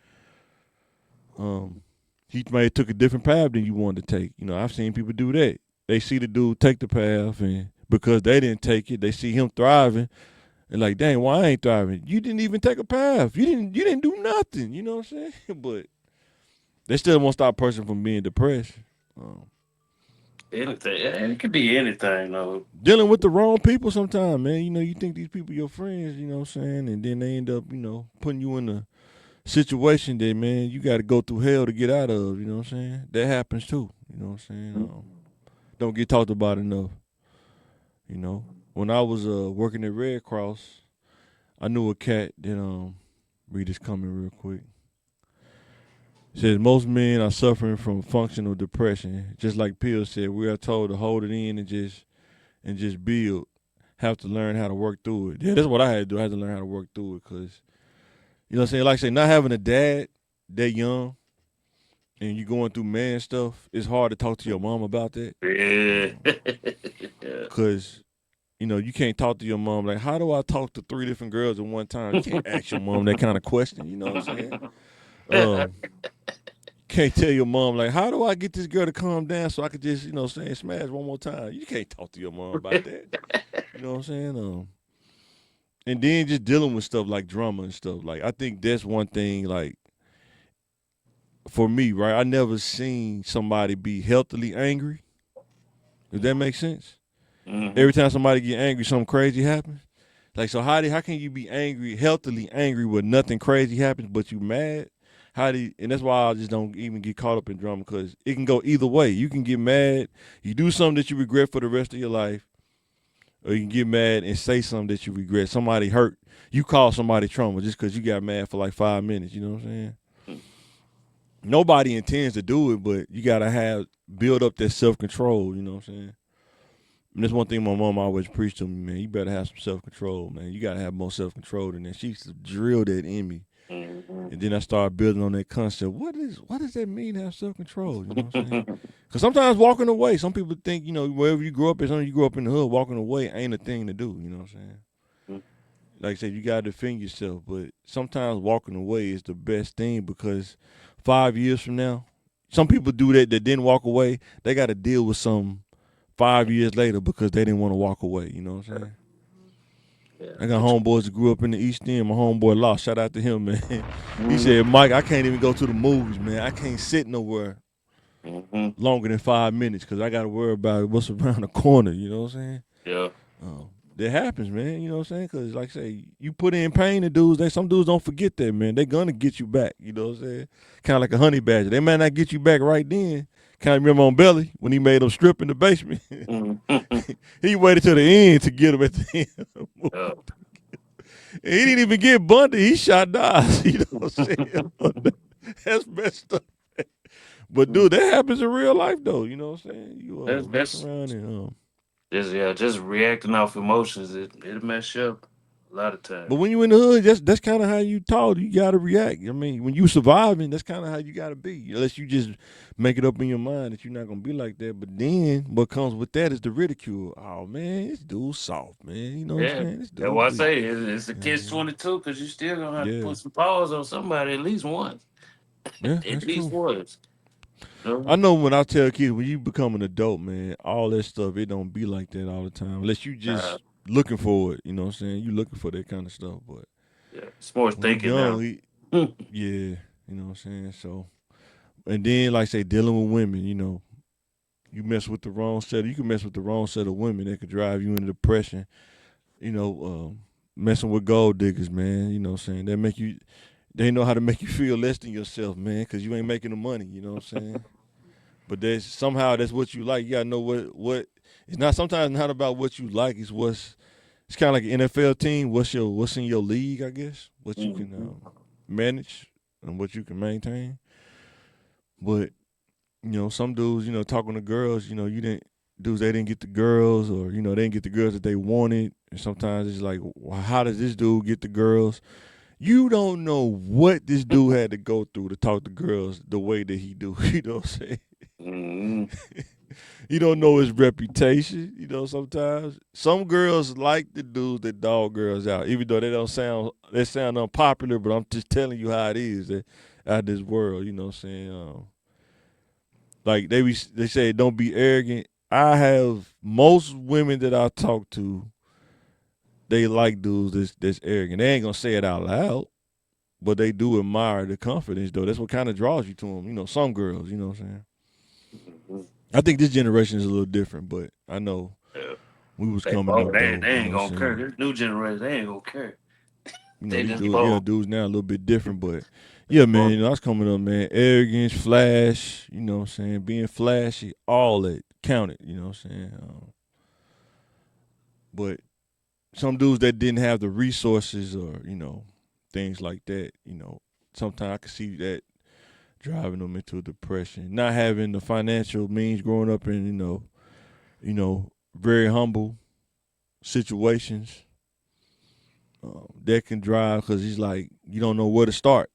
saying? He might have took a different path than you wanted to take. I've seen people do that. They see the dude take the path, and because they didn't take it, they see him thriving, and like, dang, why I ain't thriving? You didn't even take a path. You didn't do nothing. You know what I'm saying? But they still won't stop a person from being depressed. Um, Anything. And it could be anything though. Dealing with the wrong people sometimes, man. You think these people your friends, you know what I'm saying? And then they end up, putting you in a situation that, man, you got to go through hell to get out of, you know what I'm saying? That happens too, you know what I'm saying? Don't get talked about enough, you know? When I was working at Red Cross, I knew a cat that, read this comment real quick. It says, most men are suffering from functional depression. Just like Peel said, we are told to hold it in and just build. Have to learn how to work through it. Yeah, that's what I had to do. I had to learn how to work through it because, you know what I'm saying? Like I say, not having a dad that young and you going through man stuff, it's hard to talk to your mom about that. Yeah. Yeah. Because you know, you can't talk to your mom like, how do I talk to 3 different girls at one time? You can't ask your mom that kind of question. You know what I'm saying? Can't tell your mom like, how do I get this girl to calm down so I could just, you know, say smash one more time? You can't talk to your mom about that. You know what I'm saying? And then just dealing with stuff like drama and stuff. Like I think that's one thing. Like for me, right? I never seen somebody be healthily angry. Does that make sense? Mm-hmm. Every time somebody get angry, something crazy happens. Like so, how can you be angry, healthily angry, when nothing crazy happens, but you mad? And that's why I just don't even get caught up in drama because it can go either way. You can get mad, you do something that you regret for the rest of your life, or you can get mad and say something that you regret. Somebody hurt, you cause somebody trauma just because you got mad for like 5 minutes. You know what I'm saying? Nobody intends to do it, but you gotta build up that self-control. You know what I'm saying? And that's one thing my mom always preached to me, man. You better have some self-control, man. You gotta have more self-control than that. She used to drill that in me. Mm-hmm. And then I started building on that concept. What does that mean to have self-control? You know what I'm saying? Because sometimes walking away, some people think, you know, wherever you grow up, as long as you grow up in the hood, walking away ain't a thing to do. You know what I'm saying? Like I said, you gotta defend yourself. But sometimes walking away is the best thing because 5 years from now, some people do that didn't walk away. They got to deal with some 5 years later because they didn't want to walk away. You know what I'm saying? Yeah. I got homeboys that grew up in the East End. My homeboy Lost. Shout out to him, man. He Mm-hmm. said, Mike, I can't even go to the movies, man. I can't sit nowhere Mm-hmm. longer than 5 minutes because I got to worry about what's around the corner. You know what I'm saying? Yeah. That happens, man. You know what I'm saying? Because, like I say, you put in pain to dudes. Some dudes don't forget that, man. They're going to get you back. You know what I'm saying? Kind of like a honey badger. They might not get you back right then. Kind of remember on Belly when he made him strip in the basement. Mm-hmm. He waited till the end to get him at the end. Yeah. And he didn't even get Bundy. He shot Nas. You know what I'm saying? That's messed up. But, dude, that happens in real life, though. You know what I'm saying? You mess That's around and just reacting off emotions. It'll mess you up a lot of But times. when you in the hood, that's kind of how you talk. You got to react. I mean, when you surviving, that's kind of how you got to be. Unless you just make it up in your mind that you're not going to be like that. But then what comes with that is the ridicule. Oh, man, this dude's soft, man. You know what I'm Yeah. saying? This That's why I dude weak. say it's a catch 22 because you still gonna have to Yeah. put some paws on somebody at least once. Yeah, At that's least true. once. I No. know when I tell kids, when you become an adult, man, all that stuff, it don't be like that all the time. Unless you Nah. just looking for it. You know what I'm saying? You looking for that kind of stuff. But Yeah. It's more when you thinking now. young, yeah, you know what I'm saying? So, and then, like I say, dealing with women, you know, you mess with the wrong set. You can mess with the wrong set of women that could drive you into depression. You know, messing with gold diggers, man. You know what I'm saying? They know how to make you feel less than yourself, man, because you ain't making the money. You know what I'm saying? But that's what you like. You gotta know what. It's not sometimes not about what you like. It's kind of like an NFL team. What's in your league? I guess what you can Mhm. manage and what you can maintain. But you know, some dudes, you know, talking to girls, you know, dudes they didn't get the girls, or you know, they didn't get the girls that they wanted. And sometimes it's like, well, how does this dude get the girls? You don't know what this dude had to go through to talk to girls the way that he do. You know what I'm saying? Mhm. You don't know his reputation. You know, sometimes some girls like the dudes that dog girls out, even though they sound unpopular. But I'm just telling you how it is out of this world. You know what I'm saying? Like they say, don't be arrogant. I have most women that I talk to, they like dudes that's arrogant. They ain't gonna say it out loud, but they do admire the confidence though. That's what kind of draws you to them. You know, some girls. You know what I'm saying? Mhm. I think this generation is a little different, but I know Yeah. we was They coming both up though. they You ain't know what gonna I'm care. saying? This new generation, they ain't gonna care. You know, They these just dudes, bold. dudes now a little bit different, but They yeah, man, bold. you know, I was coming up, man. Arrogance, flash, you know what I'm saying? Being flashy, all that counted, you know what I'm saying? But some dudes that didn't have the resources or, you know, things like that, you know, sometimes I could see that driving them into depression. Not having the financial means growing up in, very humble situations. That can drive because he's like, you don't know where to start.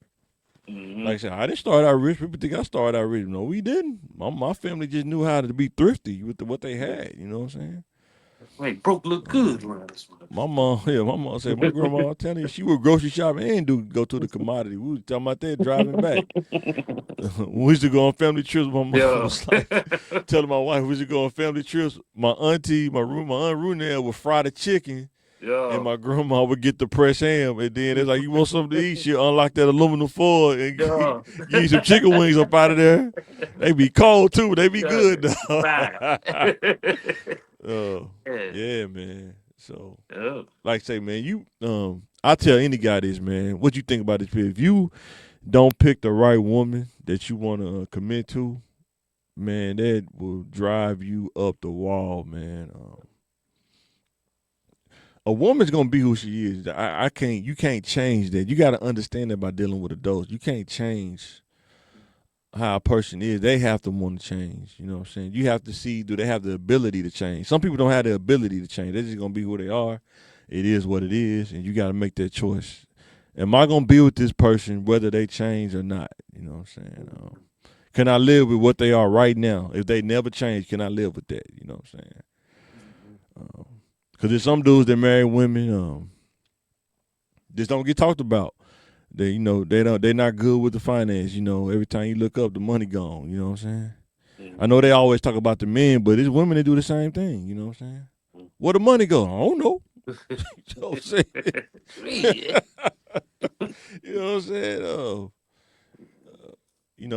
Like I Mhm. said, I didn't start out rich. People think I started out rich. No, we didn't. My family just knew how to be thrifty with what they had. You know what I'm saying? Make broke look good around this one. My mom said, my grandma, I'm telling you, she would grocery shopping and go to the commodity. We was talking about that driving back. We used to go on family trips. My mom Yeah. was like, telling my wife we used to go on family trips. My aunt Runell would fry the chicken, Yeah. and my grandma would get the fresh ham. And then it's like, you want something to eat? She'll unlock that aluminum foil and Yeah. give you some chicken wings up out of there. They be cold too. They be Yeah. good. Fire. Yeah, man. So, Yeah. like I say, man, I tell any guy this, man. What you think about this? If you don't pick the right woman that you want to commit to, man, that will drive you up the wall, man. A woman's gonna be who she is. You can't change that. You got to understand that by dealing with adults. You can't change how a person is. They have to want to change. You know what I'm saying? You have to see, do they have the ability to change? Some people don't have the ability to change. They're just gonna be who they are. It is what it is, and you got to make that choice. Am I gonna be with this person whether they change or not? You know what I'm saying? Can I live with what they are right now? If they never change, can I live with that? You know what I'm saying? Because there's some dudes that marry women, just don't get talked about. They're not good with the finance. Every time you look up, the money gone. You know what I'm saying? I know they always talk about the men, but it's women that do the same thing. You know what I'm saying? Where the money go? I don't know. You know what I'm saying? You know what I'm saying?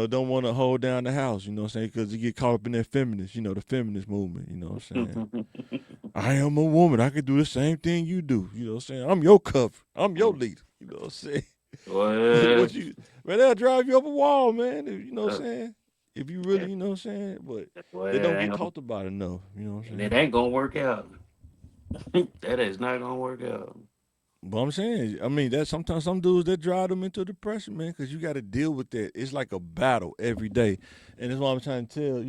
Don't want to hold down the house, you know what I'm saying? Because you get caught up in that the feminist movement, you know what I'm saying? I am a woman. I can do the same thing you do, you know what I'm saying? I'm your cover. I'm your leader, you know what I'm saying? Well, Man, they'll drive you up a wall, man, you know what I'm saying? If you really, you know what I'm saying? But they don't get talked about enough, you know what I'm saying? It ain't gonna work out. That is not gonna work out. But I'm saying, I mean, that sometimes some dudes that drive them into depression, man, because you got to deal with that. It's like a battle every day, and that's why I'm trying to tell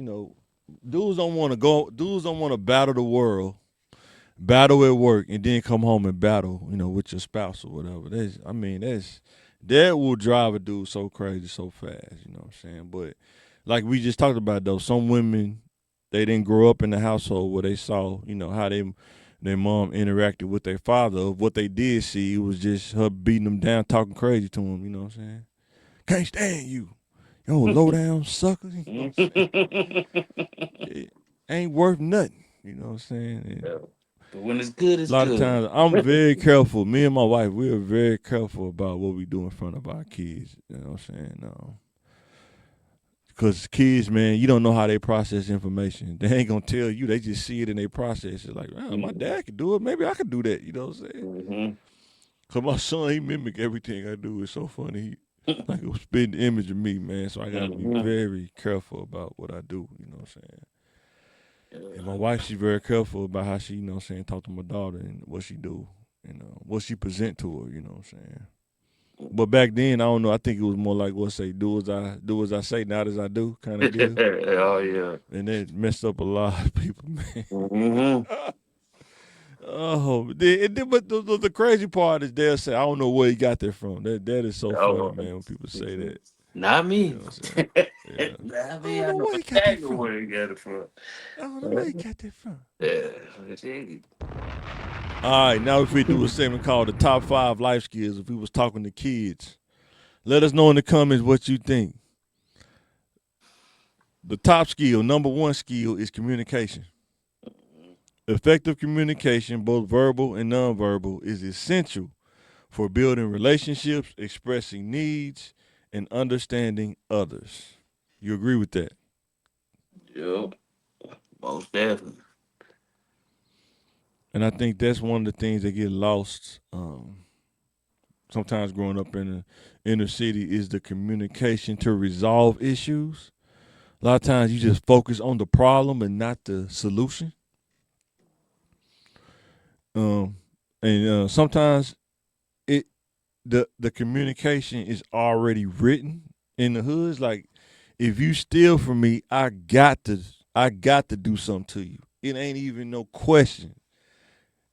dudes don't want to battle the world, battle at work, and then come home and battle, with your spouse or whatever. That will drive a dude so crazy so fast, you know what I'm saying? But like we just talked about though, some women they didn't grow up in the household where they saw, how their mom interacted with their father. Of what they did see, it was just her beating them down, talking crazy to him. You know what I'm saying? Can't stand you, low down sucker. You know what I'm saying? It ain't worth nothing. You know what I'm saying? Yeah. But when it's good, it's A lot good. of times, I'm very careful. Me and my wife, we are very careful about what we do in front of our kids. You know what I'm saying? Because kids, man, you don't know how they process information. They ain't gonna tell you. They just see it in their process. It's like, my dad could do it. Maybe I could do that. You know what I'm saying? Cause my son, he mimic everything I do. It's so funny. He like a spitting image of me, man. So I gotta be very careful about what I do. You know what I'm saying? And my wife, she's very careful about how she, talk to my daughter and what she do and what she present to her. You know what I'm saying? But back then, I don't know. I think it was more like do as I say, not as I do, kind of deal. Oh yeah. And that messed up a lot of people, man. Mm-hmm. But the crazy part is they'll say, I don't know where he got that from. That is so funny, man, when people say that. Not me. You know what I'm saying? Yeah. Not I me. don't I know know where he got that exactly from. where he got it from. I don't know where he got that from. Yeah. All right, now if we do a segment called the top 5 life skills, if we was talking to kids, let us know in the comments what you think. The top skill, number 1 skill, is communication. Effective communication, both verbal and nonverbal, is essential for building relationships, expressing needs, and understanding others. You agree with that? Yep. Most definitely. And I think that's one of the things that get lost sometimes growing up in the inner city is the communication to resolve issues. A lot of times you just focus on the problem and not the solution. And sometimes the communication is already written in the hoods. Like, if you steal from me, I got to do something to you. It ain't even no question.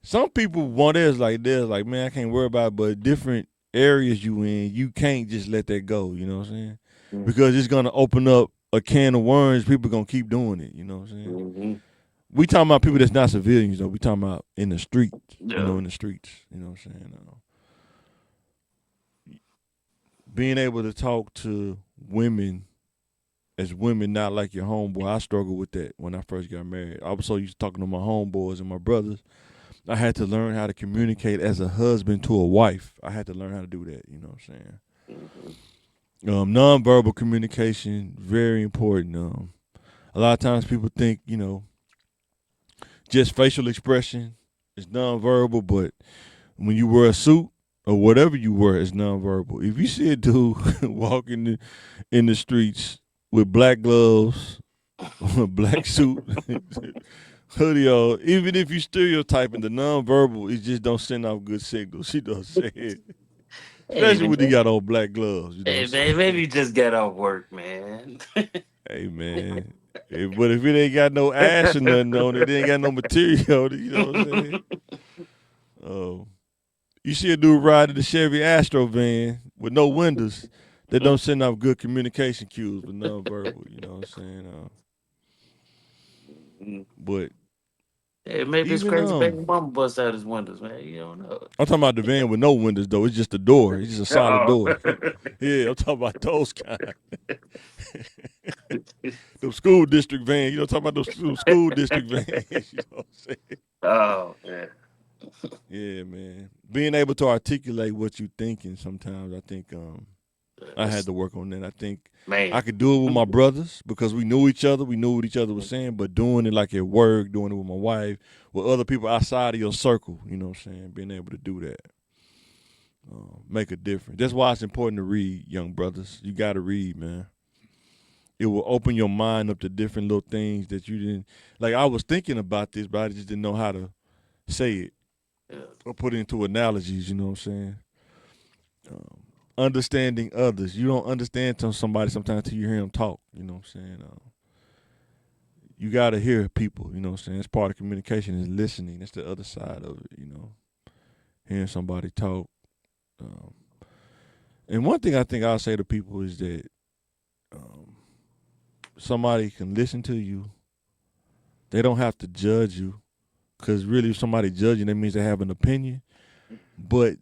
Some people want theirs like, man, I can't worry about it, but different areas you in, you can't just let that go, you know what I'm saying? Because it's gonna open up a can of worms, people gonna keep doing it, you know what I'm saying? we talking about people that's not civilians though. We talking about in the streets. Yeah. You know, in the streets. You know what I'm saying? Being able to talk to women as women, not like your homeboy. I struggled with that when I first got married. I was so used to talking to my homeboys and my brothers. I had to learn how to communicate as a husband to a wife. I had to learn how to do that. You know what I'm saying? Nonverbal communication, very important. A lot of times people think, just facial expression is nonverbal, but when you wear a suit or whatever you wear is nonverbal. If you see a dude walking in the streets with black gloves, black suit, hoodie on, even if you stereotyping the nonverbal, it just don't send off good signals. You know what I'm saying? Especially when he got on black gloves. You know what I'm saying? Maybe you just got off work, man. Hey man. But if it ain't got no ash or nothing on it, it ain't got no material on it, you know what I'm saying? You see a dude riding the Chevy Astro van with no windows that don't send off good communication cues with nonverbal, you know what I'm saying? But Hey, maybe his even crazy baby mama bust out his windows, man. You don't know. I'm talking about the van with no windows though. It's just a door. It's just a solid door. Yeah, I'm talking about those kind. Those school district vans. You know, talking about those school district vans. You know what I'm saying? Oh, yeah. Yeah, man. Being able to articulate what you thinking sometimes, I think I had to work on that. I think Man. I could do it with my brothers because we knew each other. We knew what each other was saying, but doing it like at work, doing it with my wife, with other people outside of your circle, you know what I'm saying? Being able to do that. Make a difference. That's why it's important to read, young brothers. You got to read, man. It will open your mind up to different little things that you didn't, like I was thinking about this, but I just didn't know how to say it or put it into analogies, you know what I'm saying? Understanding others. You don't understand somebody sometimes till you hear them talk, you know what I'm saying? You got to hear people, you know what I'm saying? It's part of communication is listening. That's the other side of it, you know? Hearing somebody talk. And one thing I think I'll say to people is that somebody can listen to you. They don't have to judge you, because really if somebody judging, that means they have an opinion. But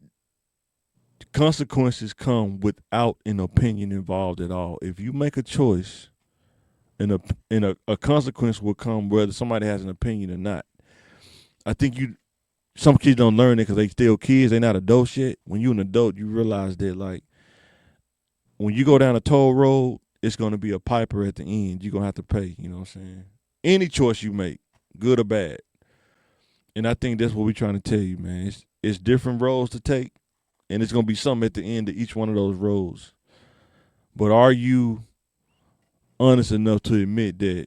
consequences come without an opinion involved at all. If you make a choice, and a consequence will come whether somebody has an opinion or not. I think some kids don't learn it because they still kids. They're not adults yet. When you're an adult, you realize that, like, when you go down a toll road, it's going to be a piper at the end. You're going to have to pay, you know what I'm saying? Any choice you make, good or bad. And I think that's what we're trying to tell you, man. It's different roads to take, and it's going to be something at the end of each one of those roads. But are you honest enough to admit that,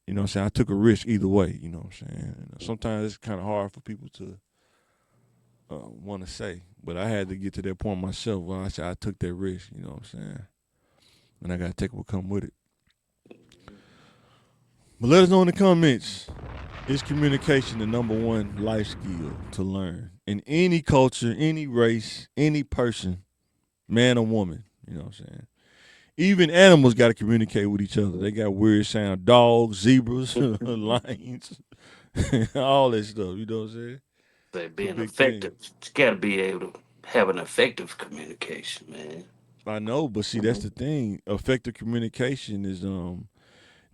you know what I'm saying, I took a risk either way, you know what I'm saying? Sometimes it's kind of hard for people to want to say, but I had to get to that point myself where I said I took that risk, you know what I'm saying? And I got to take what come with it. But let us know in the comments, is communication the number one life skill to learn in any culture, any race, any person, man or woman, you know what I'm saying? Even animals got to communicate with each other. They got weird sound. Dogs, zebras, lions, all that stuff. You know what I'm saying? But being big thing. effective, you got to be able to have an effective communication, man. I know, but see, that's the thing. Effective communication is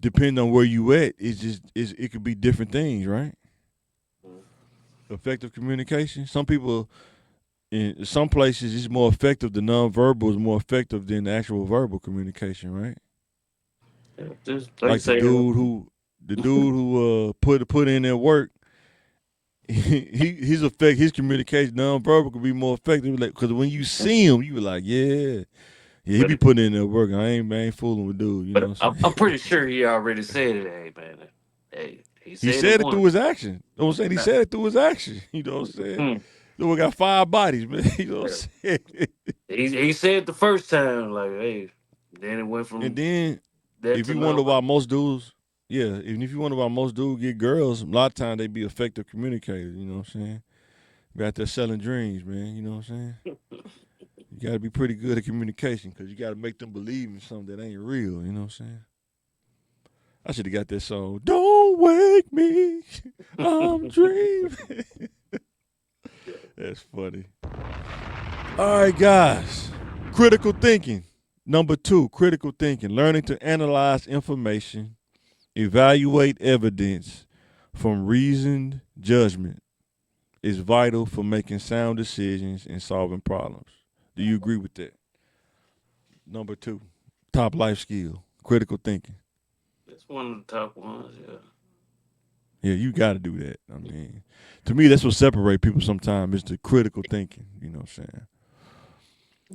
depending on where you at. It could be different things, right? Effective communication. Some people in some places it's more effective. The nonverbal is more effective than the actual verbal communication, right? Just Like the dude who put in their work. His communication nonverbal could be more effective, like, because when you see him, you be like, yeah, he be putting in their work. I ain't fooling with dude. You know what I'm saying? I'm pretty sure he already said it. Hey, man. Hey, he He said it said it through once. his action. You know what I'm saying? He said it through his action. You know what I'm saying? So we got 5 bodies, man. You know what I'm saying? He said the first time, like, hey, then it went from And then that if to you wonder no. why most dudes, yeah, even if you wonder why most dudes get girls, a lot of times they be effective communicators. You know what I'm saying? Be out there selling dreams, man. You know what I'm saying? You got to be pretty good at communication because you got to make them believe in something that ain't real. You know what I'm saying? I should have got that song. Don't wake me, I'm dreaming. That's funny. All right, guys. Critical thinking. Number 2, critical thinking. Learning to analyze information, evaluate evidence from reasoned judgment is vital for making sound decisions and solving problems. Do you agree with that? Number 2, top life skill, critical thinking. That's one of the top ones. Yeah. Yeah, you got to do that. I mean, to me, that's what separates people sometimes is the critical thinking. You know what I'm saying?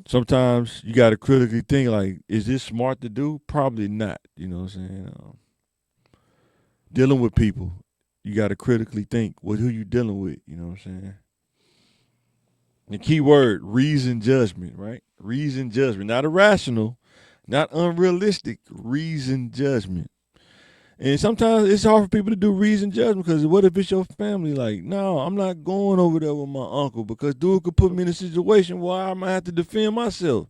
Sometimes you got to critically think, like, is this smart to do? Probably not. You know what I'm saying? Dealing with people, you got to critically think who you dealing with. You know what I'm saying? The key word, reason judgment, right? Reason judgment, not irrational, not unrealistic, reason judgment. And sometimes it's hard for people to do reason judgment because what if it's your family? Like, no, I'm not going over there with my uncle because dude could put me in a situation where I might have to defend myself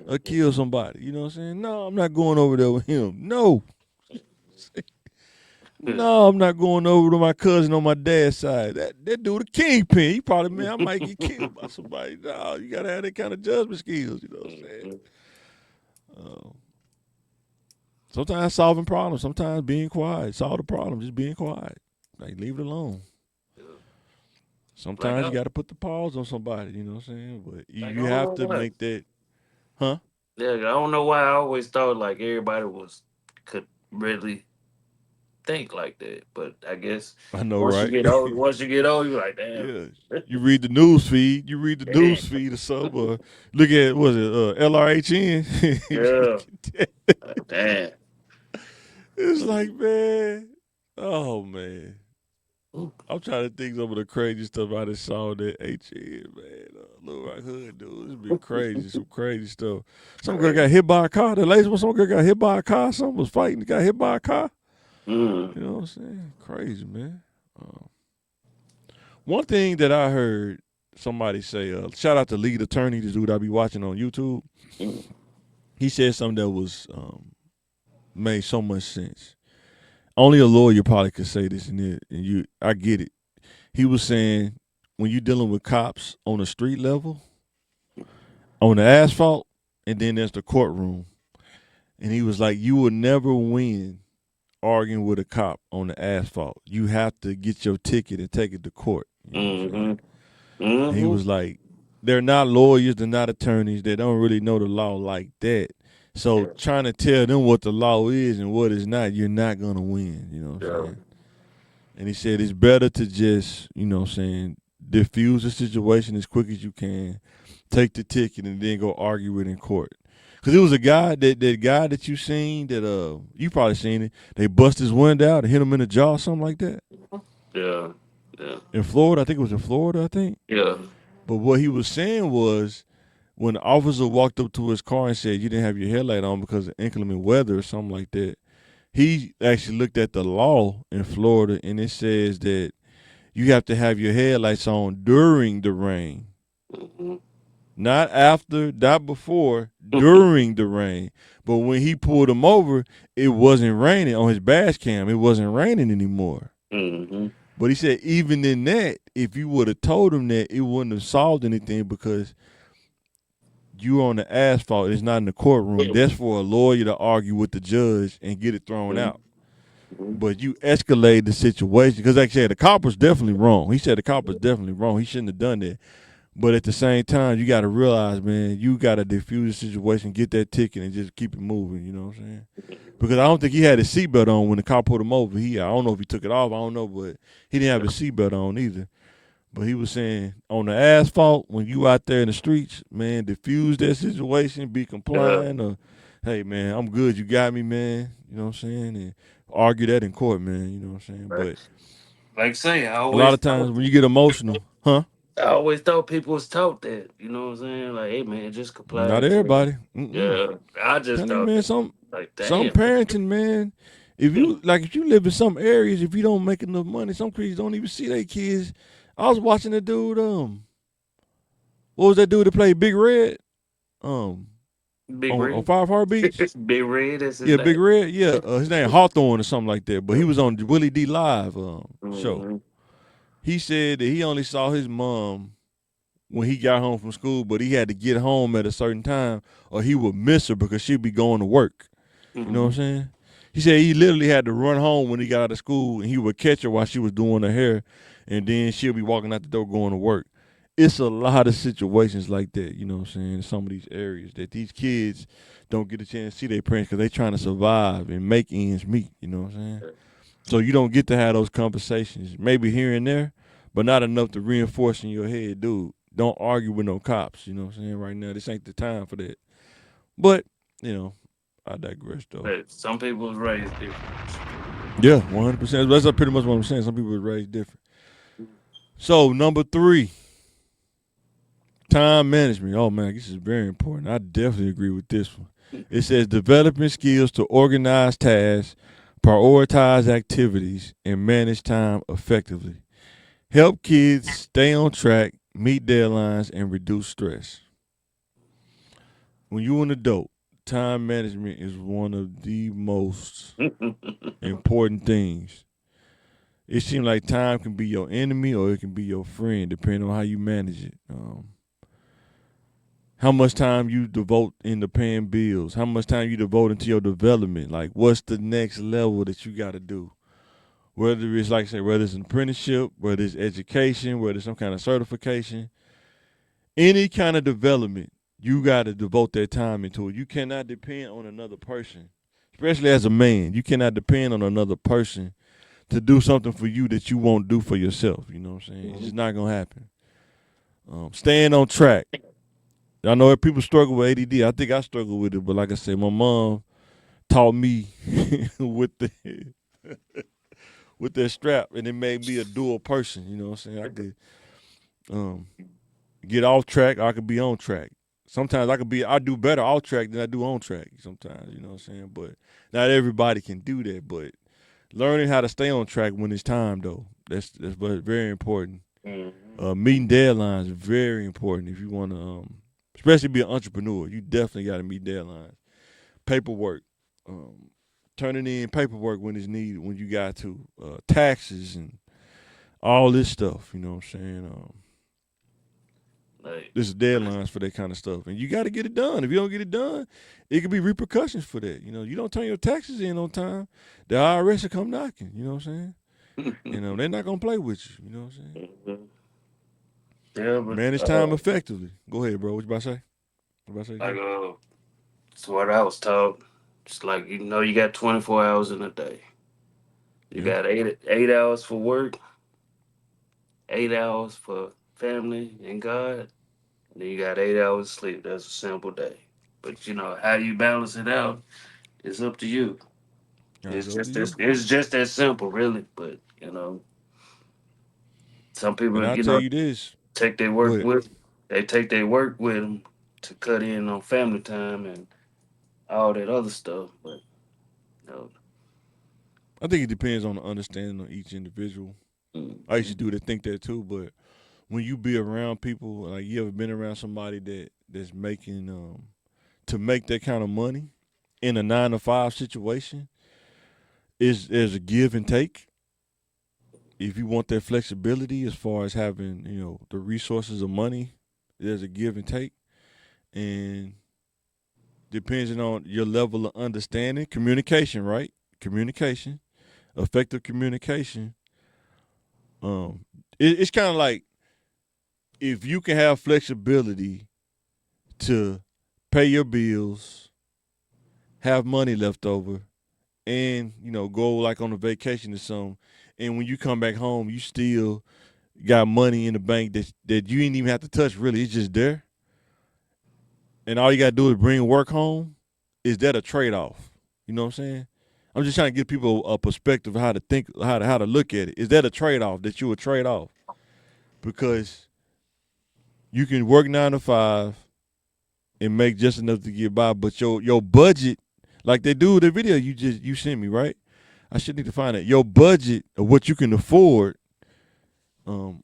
or kill somebody. You know what I'm saying? No, I'm not going over there with him. No. No, I'm not going over to my cousin on my dad's side. That dude a kingpin. He probably, man, I might get killed by somebody. No, you got to have that kind of judgment skills. You know what I'm saying? Sometimes solving problems, sometimes being quiet. Solve the problem, just being quiet. Like, leave it alone. Sometimes you got to put the pause on somebody, you know what I'm saying? But you have to make that, huh? Yeah, I don't know why I always thought like everybody could really think like that, but I guess I know, once right? you get old, you're like, damn. Yeah. You read the news feed. You read the news feed or something. Or look at, was it LRHN? Yeah. Damn. It's like, man. Oh, man. I'm trying to think some of the crazy stuff I just saw on that HN, man. Little Rock Hood, dude. It's been crazy, some crazy stuff. Some girl got hit by a car. The latest one, some girl got hit by a car. Someone was fighting, got hit by a car. You know what I'm saying? Crazy, man. One thing that I heard somebody say, shout out to Lead Attorney, this dude I be watching on YouTube. He said something that was made so much sense. Only a lawyer probably could say this, and I get it. He was saying when you're dealing with cops on the street level, on the asphalt, and then there's the courtroom, and he was like, you will never win arguing with a cop on the asphalt. You have to get your ticket and take it to court. You know what I'm saying? And he was like, they're not lawyers, they're not attorneys, they don't really know the law like that. So trying to tell them what the law is and what is not, you're not gonna win. You know what I'm saying? And he said it's better to just, you know what I'm saying, diffuse the situation as quick as you can, take the ticket, and then go argue it in court. Cause it was a guy that guy that you seen that you probably seen it. They bust his window out and hit him in the jaw, something like that. Yeah. In Florida, I think it was in Florida. I think. Yeah. But what he was saying was, when the officer walked up to his car and said you didn't have your headlight on because of inclement weather or something like that, he actually looked at the law in Florida and it says that you have to have your headlights on during the rain. Not after, not before, during the rain. But when he pulled him over, it wasn't raining on his dash cam. It wasn't raining anymore. But he said even in that, if you would have told him that, it wouldn't have solved anything because you on the asphalt. It's not in the courtroom. That's for a lawyer to argue with the judge and get it thrown out. But you escalate the situation because, like I said, the cop was definitely wrong. He said the cop was definitely wrong. He shouldn't have done that. But at the same time, you got to realize, man, you got to diffuse the situation, get that ticket, and just keep it moving. You know what I'm saying? Because I don't think he had his seatbelt on when the cop pulled him over. I don't know if he took it off. I don't know, but he didn't have his seatbelt on either. But he was saying on the asphalt, when you out there in the streets, man, diffuse that situation, be compliant, or hey, man, I'm good. You got me, man. You know what I'm saying? And argue that in court, man. You know what I'm saying? Right. But like I say, a lot of times when you get emotional, huh? I always thought people was taught that. You know what I'm saying? Like, hey man, just comply. Not everybody. Yeah, I just Tell you, thought man, that. some Like, damn. some parenting, man. If you live in some areas, if you don't make enough money, some kids don't even see their kids. I was watching the dude. What was that dude that played Big Red? Big on Red. 5 Heartbeats. Big Red is his Yeah, Big name. Red. Yeah, his name Hawthorne or something like that. But he was on the Willie D Live show. Mhm. He said that he only saw his mom when he got home from school, but he had to get home at a certain time or he would miss her because she'd be going to work. You know what I'm Mhm. saying? He said he literally had to run home when he got out of school and he would catch her while she was doing her hair and then she'll be walking out the door going to work. It's a lot of situations like that, you know what I'm saying, in some of these areas that these kids don't get a chance to see their parents because they trying to survive and make ends meet, you know what I'm saying? So you don't get to have those conversations, maybe here and there, but not enough to reinforce in your head, dude, don't argue with no cops, you know what I'm saying? Right now, this ain't the time for that. But, you know, I digress though. But some people was raised different. Yeah, 100%. That's pretty much what I'm saying. Some people are raised different. So, number 3, time management. Oh, man, this is very important. I definitely agree with this one. It says developing skills to organize tasks, prioritize activities, and manage time effectively. Help kids stay on track, meet deadlines, and reduce stress. When you're an adult, time management is one of the most important things. It seems like time can be your enemy or it can be your friend, depending on how you manage it. How much time you devote into paying bills, how much time you devote into your development. Like, what's the next level that you got to do? Whether it's, like I say, whether it's an apprenticeship, whether it's education, whether it's some kind of certification, any kind of development, you got to devote that time into it. You cannot depend on another person, especially as a man. You cannot depend on another person to do something for you that you won't do for yourself. You know what I'm saying? It's just not gonna happen. Staying on track. I know that people struggle with ADD. I think I struggle with it, but like I said, my mom taught me with the with that strap, and it made me a dual person. You know what I'm saying? I could um, get off track, or I could be on track. Sometimes I do better off track than I do on track. Sometimes, you know what I'm saying? But not everybody can do that. But learning how to stay on track when it's time, though, that's very important. Mhm. Meeting deadlines is very important if you want to, especially be an entrepreneur. You definitely got to meet deadlines. Paperwork, um, turning in paperwork when it's needed, when you got to, taxes and all this stuff. You know what I'm saying? Like, There's deadlines for that kind of stuff, and you got to get it done. If you don't get it done, it could be repercussions for that. You know, you don't turn your taxes in on time, the IRS will come knocking. You know what I'm saying? You know, they're not gonna play with you. You know what I'm saying? mhm. Yeah, Manage but time effectively. Go ahead, bro. What you about to say? What about to say, like Jay? it's what I was taught. It's like you got 24 hours in a day. You Yeah, got 8 hours for work, 8 hours for family and God, and then you got 8 hours sleep. That's a simple day. But how you balance it out is up to you. it's up to you. It's just that simple, really. But some And people I tell you this. take their Go work ahead. with they take their work with them to cut in on family time and all that other stuff. But you know, I think it depends on the understanding of each individual. I used to mm, do that, think that too, but when you be around people, like you ever been around somebody that's making to make that kind of money in a 9 to 5 situation is a give and take. If you want that flexibility as far as having, the resources of money, there's a give and take. And depending on your level of understanding, communication, right? Communication, effective communication. Um, it's kind of like if you can have flexibility to pay your bills, have money left over, and go like on a vacation or something, and when you come back home, you still got money in the bank that you didn't even have to touch. Really, it's just there, and all you gotta do is bring work home. Is that a trade off? You know what I'm saying? I'm just trying to give people a perspective of how to think, how to look at it. Is that a trade off that you would trade off? Because you can work 9 to 5 and make just enough to get by, but your budget, like they do with the video you sent me, right? I should need to find it. Your budget of what you can afford,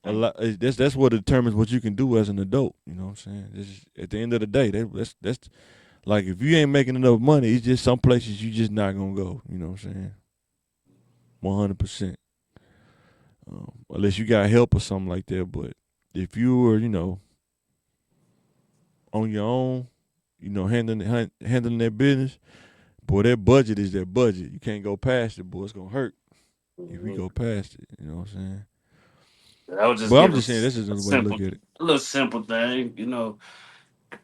a lot that's what determines what you can do as an adult. You know what I'm saying? At the end of the day, that's Like if you ain't making enough money, it's just some places you just not gonna go. You know what I'm saying? 100%. Unless you got help or something like that. But if you were, on your own, handling that business, boy, that budget is that budget. You can't go past it, boy. It's gonna hurt if we go past it. You know what I'm saying? I was just But I'm giving just saying this is a another way to simple, look at it. a little simple thing.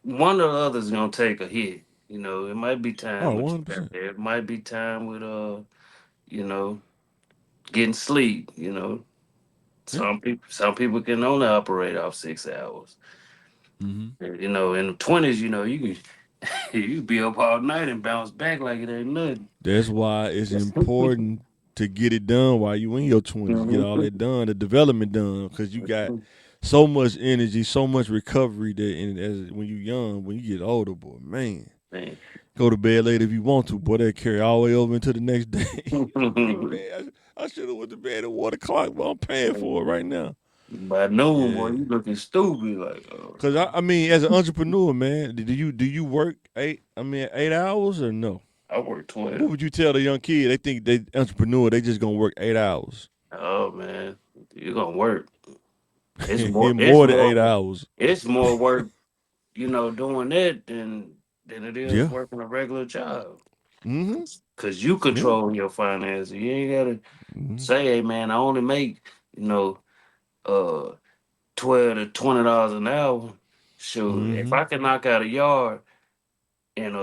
One or the other's gonna take a hit. It might be Oh, time with your 100%. family. It might be time with you know, getting sleep. Yeah. Some people can only operate off 6 hours. Hmm. In the 20s, you can you be up all night and bounce back like it ain't nothing. That's why it's important to get it done while you in your 20s. Get all Mhm. that done, the development done, because you got so much energy, so much recovery that as when you young, when you get older, boy, man, Man. go to bed late if you want to, boy, that carry all the way over into the next day. Like, man, I should have went to bed at 1 o'clock, but I'm paying for it right now. By noon, boy, Yeah, you looking stupid. Like, oh, cause I mean, as an entrepreneur, man, do you work 8 hours or no? I work What 12. would you tell a young kid? They think they entrepreneur, they just gonna work 8 hours. Oh man, you gonna work. It's more. It's More than eight more. hours. It's more work. Doing that than it is Yeah. working a regular job. Mm-hmm. Cause you Yeah. control your finances. You ain't gotta Mm-hmm. say, "Hey man, I only make uh $12 to $20 an hour." Shoot, if Mm-hmm. I can knock out a yard in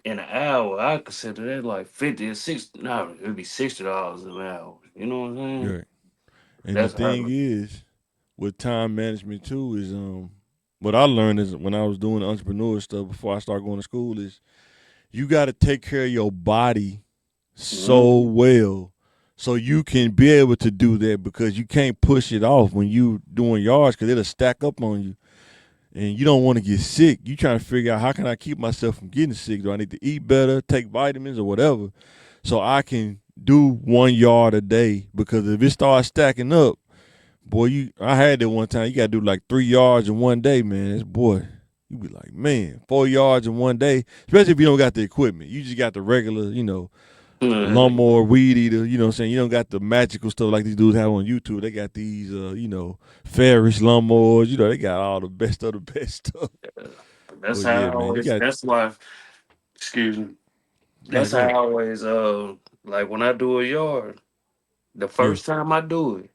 in an hour, I consider that like 50 or 60. No, it'd be $60 an hour. You know what I'm saying? Right. And the That's thing hard. is, with time management too, is what I learned is when I was doing entrepreneur stuff before I started going to school is you gotta take care of your body so Mhm. well so you can be able to do that because you can't push it off when you doing yards because it'll stack up on you. And you don't want to get sick. You trying to figure out how can I keep myself from getting sick? Do I need to eat better, take vitamins or whatever, so I can do 1 yard a day? Because if it starts stacking up, boy, I had that one time. You gotta do like 3 yards in one day, man. Boy, you be like, man, 4 yards in one day, especially if you don't got the equipment. You just got the regular, lawnmower, weed eater, you know what I'm saying? You don't got the magical stuff like these dudes have on YouTube. They got these Ferris lawnmowers, they got all the best of the best stuff. That's But how I yeah, man, you always. got That's why. Excuse me. nah, That's go how I ahead. always like when I do a yard. The Yeah. first time I do it,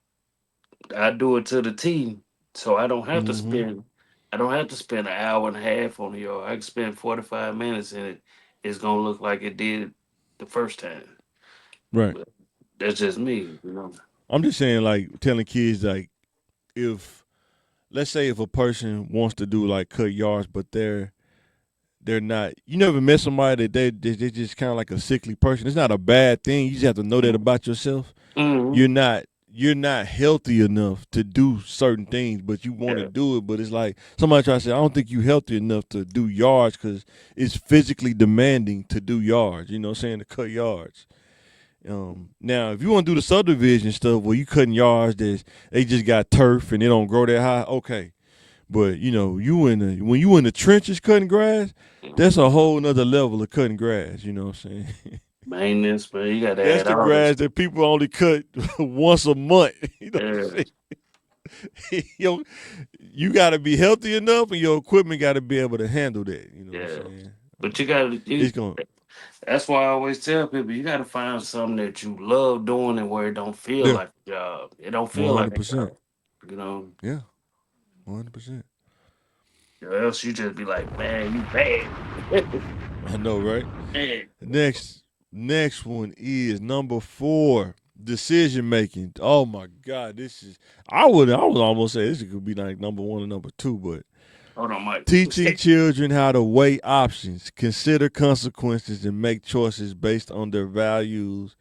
I do it to the T, so I don't have to Mm-hmm. spend. I don't have to spend an hour and a half on the yard. I can spend 45 minutes in it. It's gonna look like it did the first time. Right. But that's just me. I'm just saying, like, telling kids like if let's say if a person wants to do like cut yards, but they're not. You never met somebody that they just kind of like a sickly person. It's not a bad thing. You just have to know that about yourself. Mm-hmm. You're not healthy enough to do certain things, but you want to Yeah. do it. But it's like somebody try to say, I don't think you healthy enough to do yards because it's physically demanding to do yards. You know what I'm saying? To cut yards. Now, if you want to do the subdivision stuff where you cutting yards that they just got turf and they don't grow that high, okay. But when you in the trenches cutting grass, that's a Mhm. whole nother level of cutting grass. You know what I'm saying? Maintenance, man. You got to That's add the all this. grass that people only cut once a month. You know what Yeah. I'm saying? You got to be healthy enough, and your equipment got to be able to handle that. You know what I'm Yeah. saying? But you got to. It's going That's why I always tell people you got to find something that you love doing and where it don't feel yeah, like a job. It don't feel like a 100%. job, you know. Yeah, 100%. Or else you just be like, man, you bad. I know, right? Man. Next one is number 4. Decision making. Oh my God, this is. I would almost say this could be like number 1 and number 2, but Hold on, Mike. teaching children how to weigh options, consider consequences, and make choices based on their values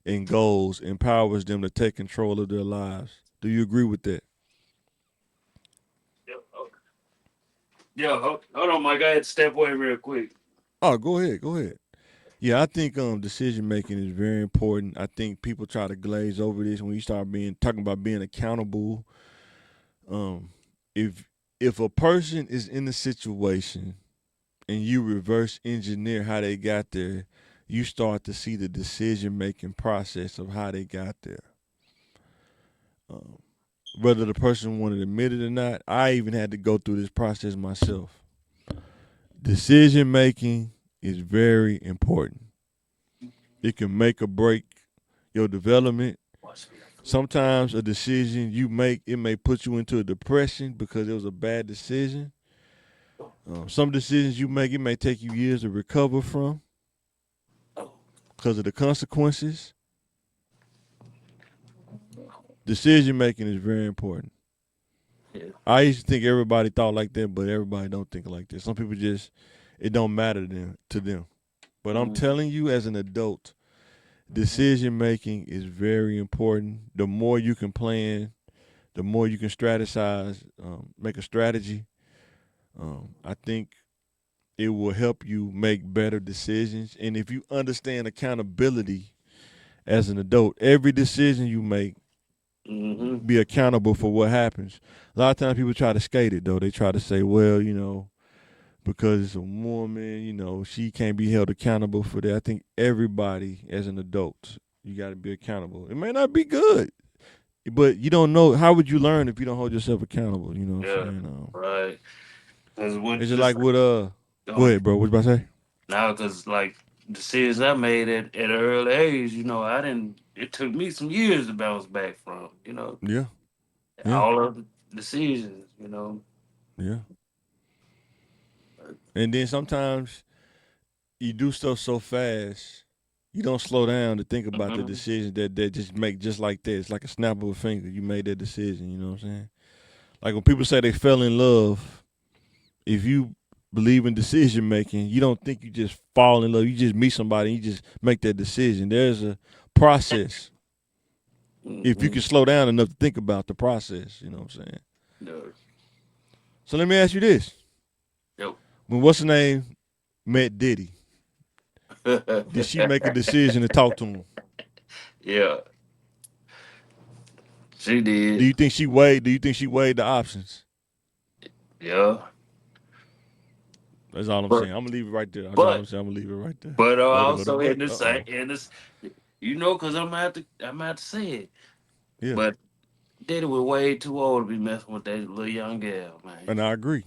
and goals empowers them to take control of their lives. Do you agree with that? Hold on, Mike. I had to step away real quick. Oh, go ahead, go ahead. Yeah, I think decision making is very important. I think people try to glaze over this when you start being talking about being accountable. Um, if if a person is in a situation and you reverse engineer how they got there, you start to see the decision making process of how they got there. Whether the person wanted to admit it or not, I even had to go through this process myself. Decision making is very important. It can make or break your development. Sometimes a decision you make, it may put you into a depression because it was a bad decision. Some decisions you make, it may take you years to recover from because of the consequences. Decision making is very important. Yeah. I used to think everybody thought like that, but everybody don't think like that. Some people just, it don't matter to them. But I'm telling you, as an adult, decision making is very important. The more you can plan, the more you can strategize, make a strategy. I think it will help you make better decisions. And if you understand accountability as an adult, every decision you make, be accountable for what happens. A lot of times people try to skate it, though. They try to say, well, because it's a woman, she can't be held accountable for that. I think everybody as an adult, you got to be accountable. It may not be good, but you don't know. How would you learn if you don't hold yourself accountable? You know what I'm saying? Right. It's just like with go ahead, bro. What you about to say? Now, because like decisions I made at an early age, it took me some years to bounce back from, Yeah. all of the decisions, Yeah. And then sometimes you do stuff so fast, you don't slow down to think about the decisions that just make just like that. It's like a snap of a finger. You made that decision, you know what I'm saying? Like when people say they fell in love, if you believe in decision making, you don't think you just fall in love. You just meet somebody and you just make that decision. There's a process. If you can slow down enough to think about the process, you know what I'm saying? No. So let me ask you this. Yep. When what's her name met Diddy, did she make a decision to talk to him? Yeah. She did. Do you think she weighed the options? Yeah. That's all I'm saying. I'm gonna leave it right there. I'm But gonna leave it right there. but also But in the same in this, because I'm gonna have to say it. yeah. But Diddy was way too old to be messing with that little young girl, man. And I agree.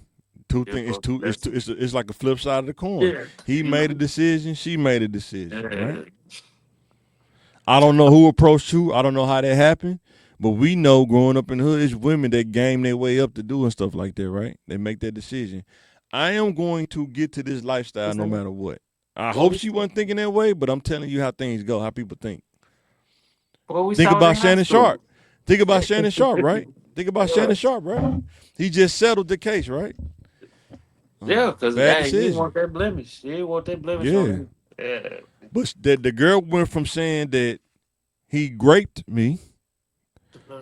Two things. It's like a flip side of the coin. Yeah. He made a decision. She made a decision. Yeah. Right. I don't know who approached who. I don't know how that happened. But we know growing up in the hood, it's women that game their way up to doing stuff like that, right? They make that decision. I am going to get to this lifestyle no matter what. I hope she wasn't thinking that way, but I'm telling you how things go, how people think. Well, Think about Shannon Sharp. Think about Shannon Sharp, right? Think about Shannon Sharp, right? He just settled the case, right? Yeah, because bad he didn't decision. want that blemish. He didn't want that blemish Yeah. on him. Yeah. But the girl went from saying that he raped me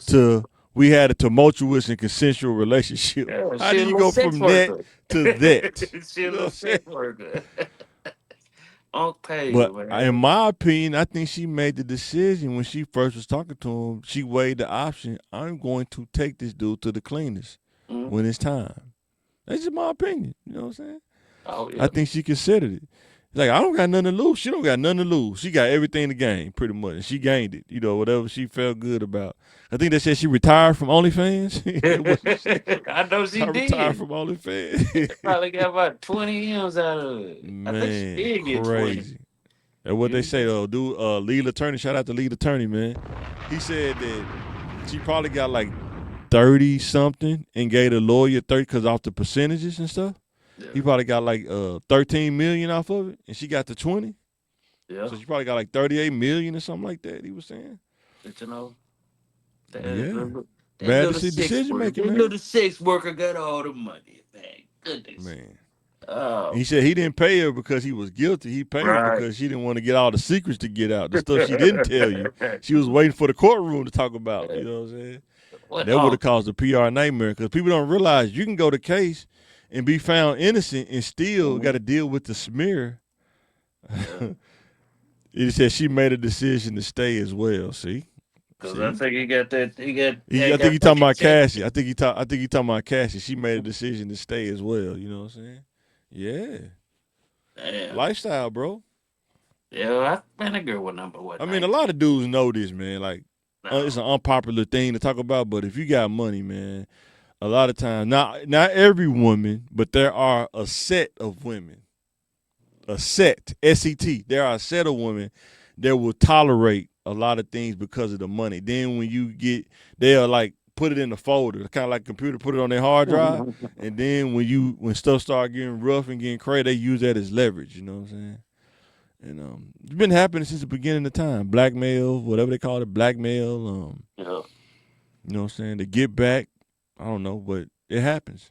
to we had a tumultuous and consensual relationship. Yeah, How do you go from that to that? She a little sex worker. Okay, But man. in my opinion, I think she made the decision when she first was talking to him. She weighed the option. I'm going to take this dude to the cleaners when it's time. That's just my opinion. You know what I'm saying? Oh, yeah. I think she considered it. Like, I don't got nothing to lose. She don't got nothing to lose. She got everything to gain, pretty much. And she gained it, whatever she felt good about. I think they said she retired from OnlyFans. I know she did. Retired from OnlyFans. Probably got about 20 M's out of it. Man, I think she did get 20. crazy. And what they say, though, lead attorney, shout out to lead attorney, man. He said that she probably got like 30 something and gave the lawyer 30 because off the percentages and stuff. Yeah. He probably got like 13 million off of it, and she got the 20. Yeah. So she probably got like 38 million or something like that. He was saying. But bad decision making, man. The sex worker got all the money, man. Goodness. Man. Oh. He said he didn't pay her because he was guilty. He paid her because she didn't want to get all the secrets to get out, the stuff she didn't tell you. She was waiting for the courtroom to talk about. You know what I'm saying? That would have caused a PR nightmare because people don't realize you can go to case and be found innocent and still got to deal with the smear. It said she made a decision to stay as well. See, because I think he got that. I think he talking about Cassie. I think he talking about Cassie. She made a decision to stay as well. You know what I'm saying? Yeah. Damn. Lifestyle, bro. Yeah, man, that girl was number what? I mean, a 19? lot of dudes know this, man. Like, it's an No. unpopular thing to talk about, but if you got money, man, a lot of times, not every woman, but there are a set of women, a set, S-E-T. There are a set of women that will tolerate a lot of things because of the money. Then when you get, they'll like put it in the folder, kind of like a computer, put it on their hard drive, and then when stuff start getting rough and getting crazy, they use that as leverage. You know what I'm saying? And it's been happening since the beginning of time. Blackmail, whatever they call it, blackmail. Yeah. You know what I'm saying? To get back, I don't know, but it happens.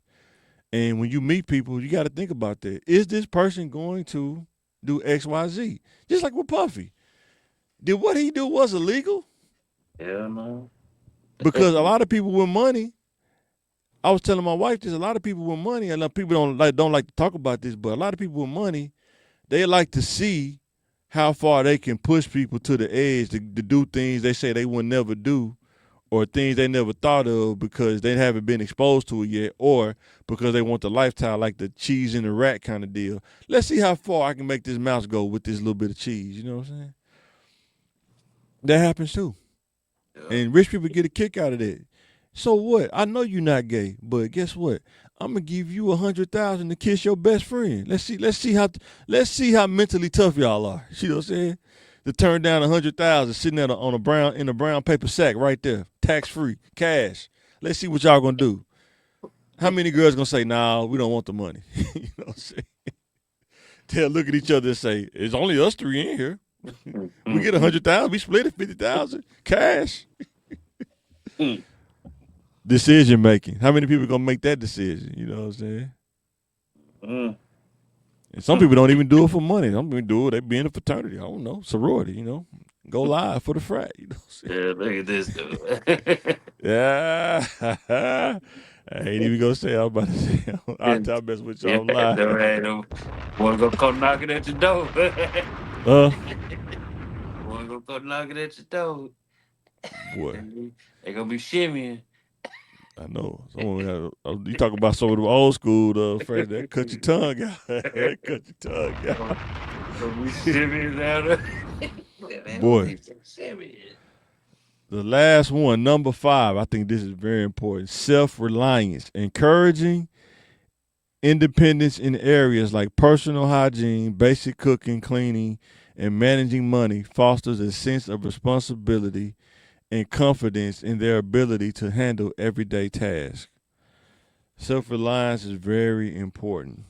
And when you meet people, you got to think about that. Is this person going to do X, Y, Z? Just like with Puffy. Did what he do was illegal? Hell no. Because a lot of people with money, I was telling my wife this, a lot of people with money, and people don't like to talk about this, but a lot of people with money, they like to see how far they can push people to the edge to do things they say they would never do, or things they never thought of because they haven't been exposed to it yet, or because they want the lifestyle, like the cheese in the rat kind of deal. Let's see how far I can make this mouse go with this little bit of cheese. You know what I'm saying? That happens too. Yeah. And rich people get a kick out of that. So what? I know you're not gay, but guess what? I'm gonna give you $100,000 to kiss your best friend. Let's see how mentally tough y'all are. You know what I'm saying? To turn down $100,000 sitting in a brown paper sack right there, tax free, cash. Let's see what y'all gonna do. How many girls gonna say, "Nah, we don't want the money"? You know what I'm saying? They'll look at each other and say, "It's only us three in here. We get 100,000, we split it 50,000, cash." Decision making. How many people gonna make that decision? You know what I'm saying? Mm. And some people don't even do it for money. Some people do it. They be in a fraternity. I don't know, sorority. You know, go live for the frat. You know what I'm saying? Yeah, look at this dude. Yeah. I ain't even gonna say. I was about to say. I'll mess with Yeah, y'all live. no, right. One gonna come knocking at your door. Uh, One gonna come knocking at your door. boy, They gonna be shimmying. I know. You talk about some of the old school friends that cut your tongue out. That cut your tongue out. Gonna be shimmying down there. Boy. Shimmying. The last one, number 5, I think this is very important. Self-reliance, encouraging independence in areas like personal hygiene, basic cooking, cleaning, and managing money fosters a sense of responsibility and confidence in their ability to handle everyday tasks. Self-reliance is very important.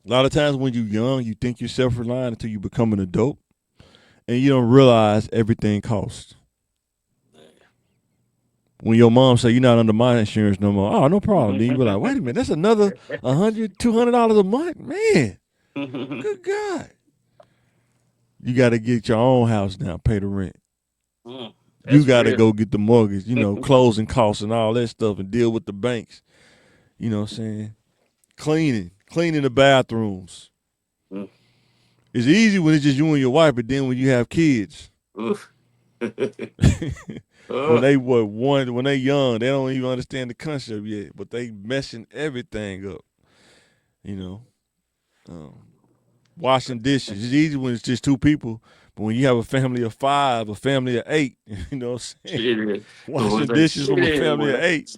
A lot of times when you're young, you think you're self-reliant until you become an adult, and you don't realize everything costs. When your mom say you're not under my insurance no more, oh, no problem. Then you be like, wait a minute, that's another $100, $200 a month, man. Good God. You got to get your own house now, pay the rent. You got to go get the mortgage, closing costs and all that stuff, and deal with the banks. You know what I'm saying? Cleaning the bathrooms. It's easy when it's just you and your wife, but then when you have kids, when they young, they don't even understand the concept yet, but they messing everything up. Washing dishes. It's easy when it's just 2 people, but when you have a family of 5, a family of 8, you know what I'm saying? Washing dishes from a family of 8.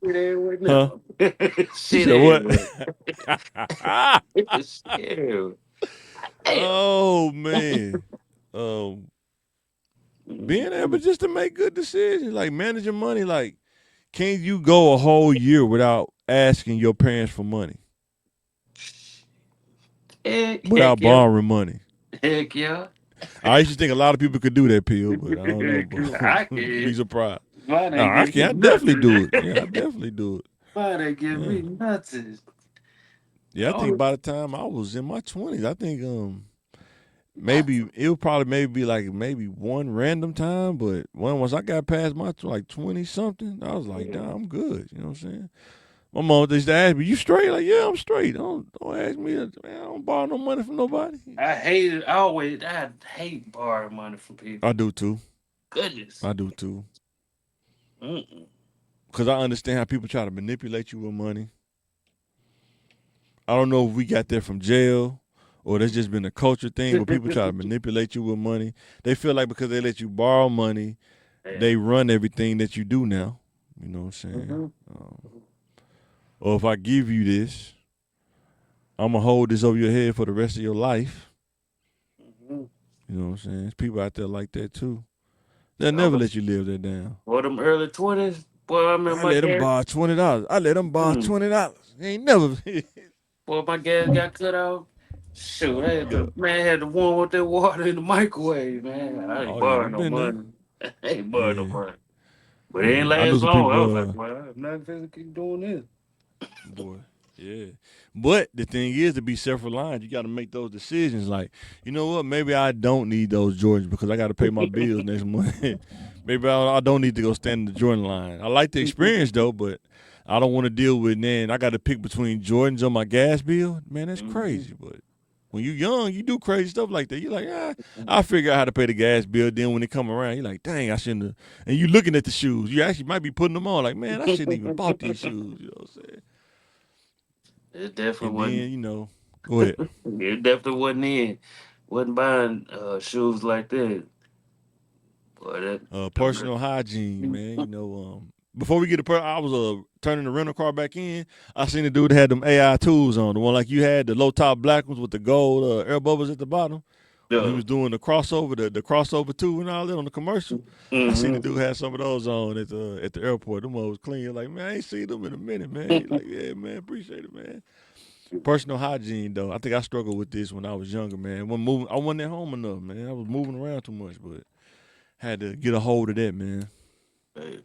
Huh? You said what? Oh man. Being able just to make good decisions, like managing money, like can you go a whole year without asking your parents for money? Without borrowing money. Heck yeah. I used to think a lot of people could do that, Pill, but I don't know. But I can. be surprised. Mine No, ain't I give can. I me definitely nothing. do it. Yeah, I definitely do it. Mine ain't give me nothing. Yeah, I think by the time I was in my 20s, I think maybe it would probably maybe be like maybe one random time, but once I got past my like 20 something, I was like, nah, I'm good. You know what I'm saying? My mom used to ask me, "You straight?" Like, yeah, I'm straight. Don't ask me. Man, I don't borrow no money from nobody. I hate it always. I hate borrowing money from people. I do too. Goodness. I do too. Because I understand how people try to manipulate you with money. I don't know if we got that from jail or that's just been a culture thing where people try to manipulate you with money. They feel like because they let you borrow money, they run everything that you do now. You know what I'm saying? Or if I give you this, I'm gonna hold this over your head for the rest of your life. You know what I'm saying? There's people out there like that too. They'll never let you live that down. For them early 20s, boy, I remember I my let them gas. borrow $20. I let them borrow Mm. $20. Ain't never. Boy, my gas got cut off. Shoot, I had Yeah. to, man, had to warm up that water in the microwave, man. I ain't Oh yeah, borrowing I've no been there. money. I ain't borrowing no Yeah, money. But it ain't yeah. I know last some long. I was people. like, well, I'm not gonna keep doing this. Boy, yeah. But the thing is, to be self-reliant, you got to make those decisions. Like, you know what? Maybe I don't need those Jordans because I got to pay my bills next month. Maybe I don't need to go stand in the Jordan line. I like the experience though, but I don't want to deal with. Man, I got to pick between Jordans on my gas bill. Man, that's crazy. But when you young, you do crazy stuff like that. You're like, I figure out how to pay the gas bill. Then when it come around, you're like, dang, I shouldn't have. And you looking at the shoes. You actually might be putting them on. Like, man, I shouldn't even bought these shoes. You know what I'm saying? It definitely And wasn't. then, go ahead. It definitely wasn't in. Wasn't buying shoes like that. Boy, Personal hygiene, man. Before we get to I was turning the rental car back in. I seen the dude that had them AI tools on, the one like you had, the low top black ones with the gold air bubbles at the bottom. When he was doing the crossover, the crossover tool and all that on the commercial. I seen the dude had some of those on at the airport. Them was clean. Like, man, I ain't seen them in a minute, man. He like, yeah, man, appreciate it, man. Personal hygiene, though. I think I struggled with this when I was younger, man. I wasn't at home enough, man. I was moving around too much, but had to get a hold of that, man. Hey,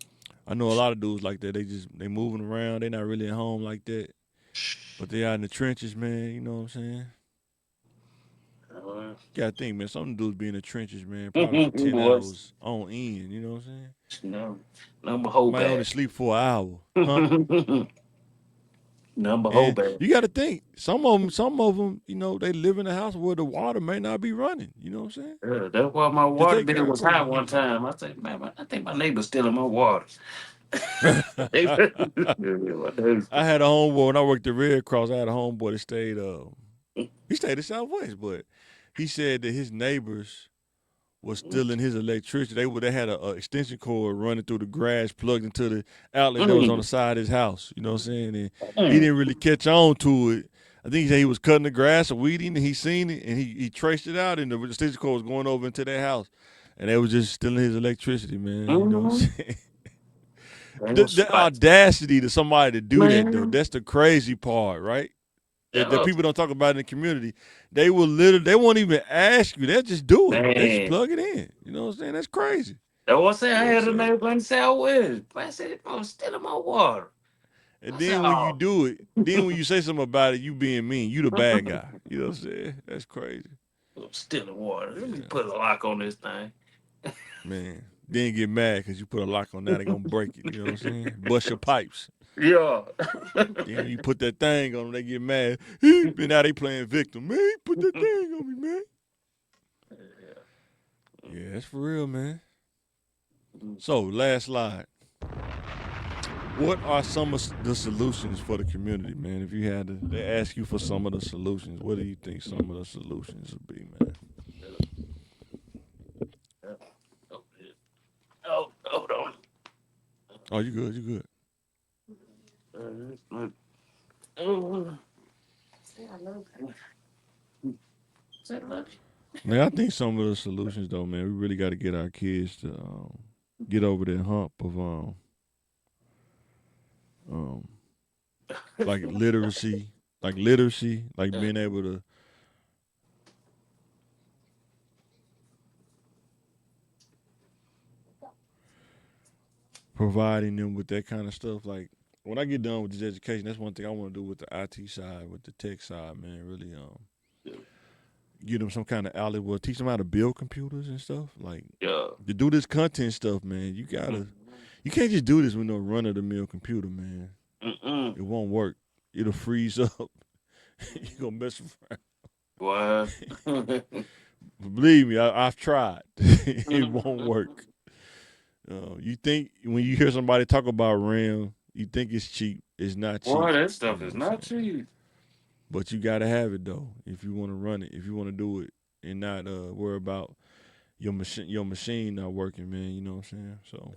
I know a lot of dudes like that. They moving around. They not really at home like that, but they out in the trenches, man. You know what I'm saying? uh, You gotta think, man. Some dudes be in the trenches, man, probably for 10 boys, hours on end. You know what I'm saying? no, number whole Might only bag. sleep for an hour, huh? Number whole And bag. you got to think, some of them, they live in a house where the water may not be running. You know what I'm saying? Yeah, that's why my To water take bill care was of high one time. I said, man, I think my neighbor's stealing my water. them. My neighbor's- I had a homeboy when I worked at Red Cross. I had a homeboy that stayed. He stayed in Southwest, but he said that his neighbors was stealing his electricity. They had a extension cord running through the grass, plugged into the outlet that was on the Mm, side of his house. You know what I'm saying? And he mm, didn't really catch on to it. I think he said he was cutting the grass or weeding, and he seen it, and he traced it out, and the extension cord was going over into their house, and they was just stealing his electricity, man. You know what I'm mm. saying? Ain't no The spot. audacity to somebody to do that though, Man, that's the crazy part, right? That oh, people don't talk about in the community. They won't even ask you. They'll just do it. They just man. plug it in. You know what I'm saying? That's crazy. That's what I said. I You know what I'm had a saying? neighbor in Southwest. I said, I'm stealing my water. And I said, then when you oh, do it, then when you say something about it, you being mean. You the bad guy. You know what I'm saying? That's crazy. I'm stealing water. Let me Yeah, put a lock on this thing. man. Then get mad because you put a lock on that, they gonna break it. You know what I'm saying? Bust your pipes. Yeah. Then when you put that thing on them, they get mad. And now they playing victim. Man, put that thing on me, man. Yeah, that's for real, man. So, last slide. What are some of the solutions for the community, man? If you had to, they ask you for some of the solutions. What do you think some of the solutions would be, man? Oh, hold on. Oh, you good? You good? Oh, say I love Man, I think some of the solutions, though, man, we really got to get our kids to get over that hump of um, like literacy, like you. being able to providing them with that kind of stuff. Like when I get done with this education, that's one thing I want to do with the IT side, with the tech side, man. Really, give them some kind of outlet. Well, teach them how to build computers and stuff. Like Yeah. to do this content stuff, man. You can't just do this with no run of the mill computer, man. Mm-mm. It won't work. It'll freeze up. You gonna mess around. What? Believe me, I've tried. It won't work. You think when you hear somebody talk about RAM, you think it's cheap. It's not Boy, cheap. that You stuff know is what I'm not saying? cheap. But you gotta have it though if you want to run it, if you want to do it, and not worry about your machine not working, man. You know what I'm saying? So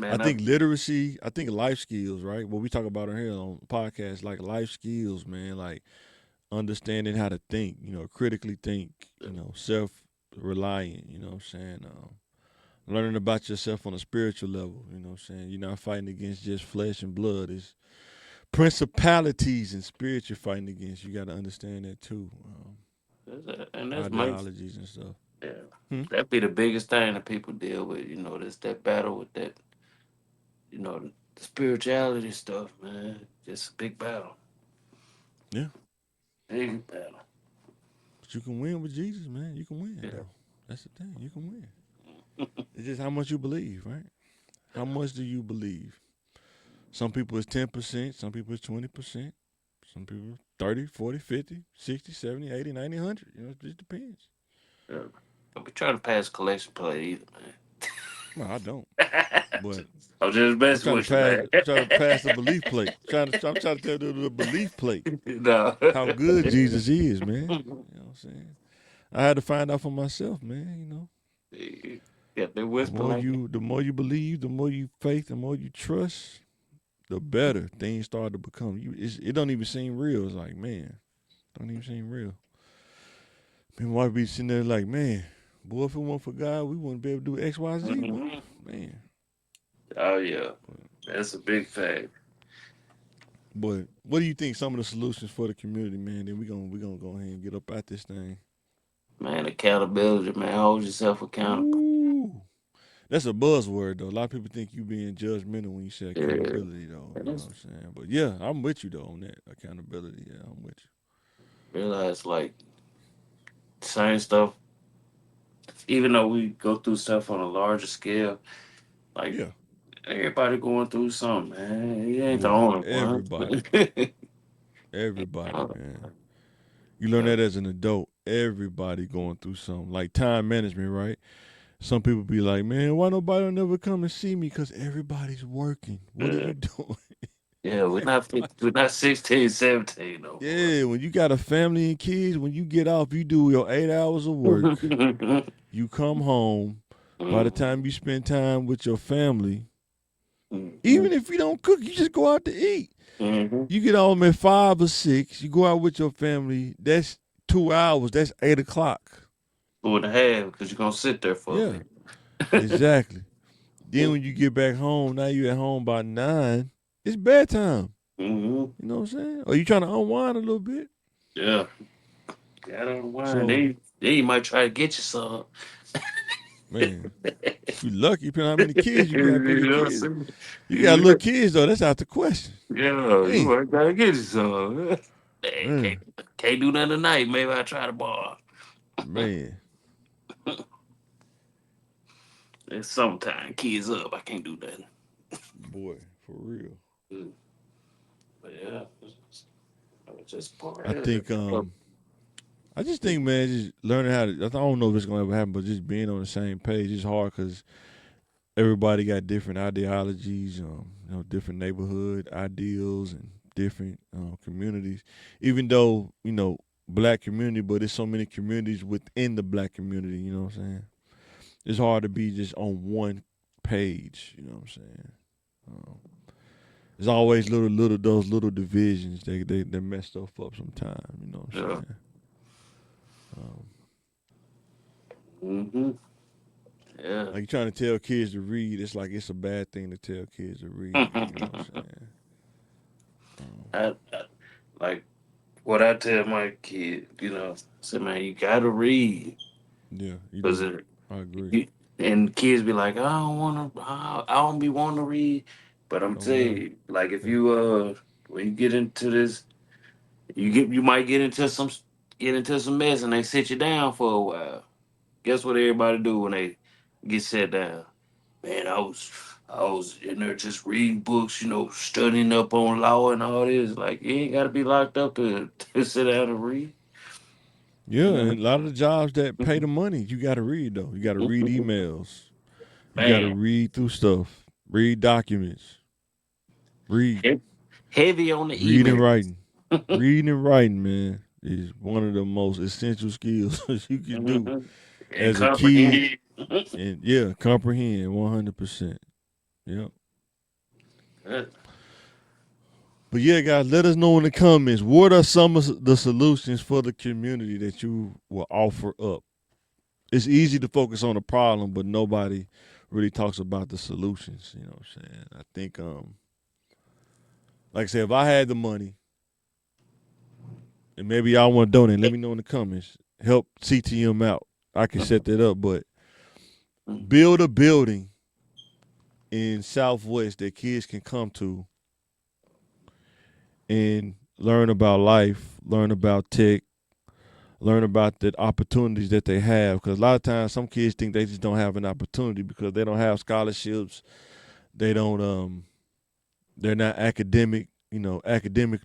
I Man, think literacy, I think life skills, right? What we talk about on here on podcasts, like life skills, man, like understanding how to think, critically think, self reliant, you know what I'm saying? Learning about yourself on a spiritual level, you know what I'm saying? You're not fighting against just flesh and blood. It's principalities and spirits you're fighting against. You got to understand that too. and that's my Ideologies and stuff. yeah. Hmm? That be the biggest thing that people deal with. That's that battle with that. The spirituality stuff, man. Just a big battle. Yeah. Big battle. But you can win with Jesus, man. You can win, Yeah. though. That's the thing. You can win. It's just how much you believe, right? How much do you believe? Some people it's 10%, some people it's 20%, some people 30, 40, 50, 60, 70, 80, 90, 100. It just depends. Yeah. Don't be trying to pass collection plate either, No, I don't. man. But I'm just I'm messing trying to with you, pass. man. I'm trying to pass the belief plate. I'm trying to tell the belief plate No. how good Jesus is, man. You know what I'm saying? I had to find out for myself, man. Got that The whisper more like you, the more you believe, the more you faith, the more you trust, the better things start to become. It don't even seem real. It's like, man, don't even seem real. People might be sitting there like, man, boy, if it weren't for God, we wouldn't be able to do X, Y, Z, would we? Man. Oh yeah. That's a big fact. But what do you think some of the solutions for the community, man? Then we gonna go ahead and get up at this thing. Man, accountability, man. Hold yourself accountable. Ooh. That's a buzzword though. A lot of people think you being judgmental when you say Yeah. accountability though. And You know what I'm saying? But yeah, I'm with you though on that. Accountability, yeah, I'm with realize like same stuff, even though we go through stuff on a larger scale, you. like Yeah. everybody going through something, man. You ain't the Boy, only one. everybody. Everybody, Uh, man. You learn yeah. that as an adult. Everybody going through something. Like time management, right? Some people be like, man, why nobody don't never come and see me? Because everybody's working. What are you doing? Yeah, we're not Everybody. we're not 16, 17 no more. Yeah, when you got a family and kids, when you get off, you do your 8 hours of work. You come home. By the time you spend time with your family, even if you don't cook, you just go out to eat. You get home at 5 or 6. You go out with your family. That's 2 hours. That's 8 o'clock. 2.5 because you're gonna sit there for a Yeah, minute. exactly. Then when you get back home, now you at home by 9. It's bedtime. Hmm. You know what I'm saying? Or you trying to unwind a little bit? Yeah, got on wine. So, They might try to get you some. man, if you lucky, depending on how many kids you got. Because You your know what I'm kids, saying? you got little kids though. That's out the question. Yeah, you Hey, might gotta get you some. Hey, man, can't do nothing tonight. Maybe I try to bar. man, It's sometime kids up. I can't do nothing. boy, for real. Mm. But yeah, it's just part I of it. think I just think, man, just learning how to. I don't know if it's gonna ever happen, but just being on the same page is hard because everybody got different ideologies, different neighborhood ideals and different communities. Even though black community, but there's so many communities within the black community. You know what I'm saying? It's hard to be just on one page. You know what I'm saying? Um, there's always those little divisions they mess stuff up sometimes. You know what I'm Yeah. saying? Um, Mm-hmm. Yeah. like you're trying to tell kids to read, it's like it's a bad thing to tell kids to read. You know what I'm saying? I like what I tell my kid. Say, man, you gotta read Yeah, you because do. I agree. and kids be like, I don't want to. I don't be wanting to read. But I'm Don't let telling them. you, like if Yeah. you when you get into this, you might get into some mess, and they sit you down for a while. Guess what everybody do when they get set down? Man, I was in there just reading books, studying up on law and all this. Like you ain't gotta be locked up to sit down and read. Yeah, You know? and a lot of the jobs that pay the money, you got to read though. You got to read emails. You got to Man, read through stuff. Read documents. Read, heavy on the read and email. writing. Reading and writing, man, is one of the most essential skills you can do Mhm. And as a kid. comprehend. And yeah, comprehend 100%. Yep. But yeah, guys, let us know in the comments what are some of the solutions for the community that you will offer up. It's easy to focus on the problem, but nobody really talks about the solutions. You know what I'm saying? I think, like I said, if I had the money and maybe y'all want to donate, let me know in the comments. Help CTM out. I can set that up, but build a building in Southwest that kids can come to and learn about life, learn about tech, learn about the opportunities that they have. Because a lot of times, some kids think they just don't have an opportunity because they don't have scholarships. They don't. They're not academically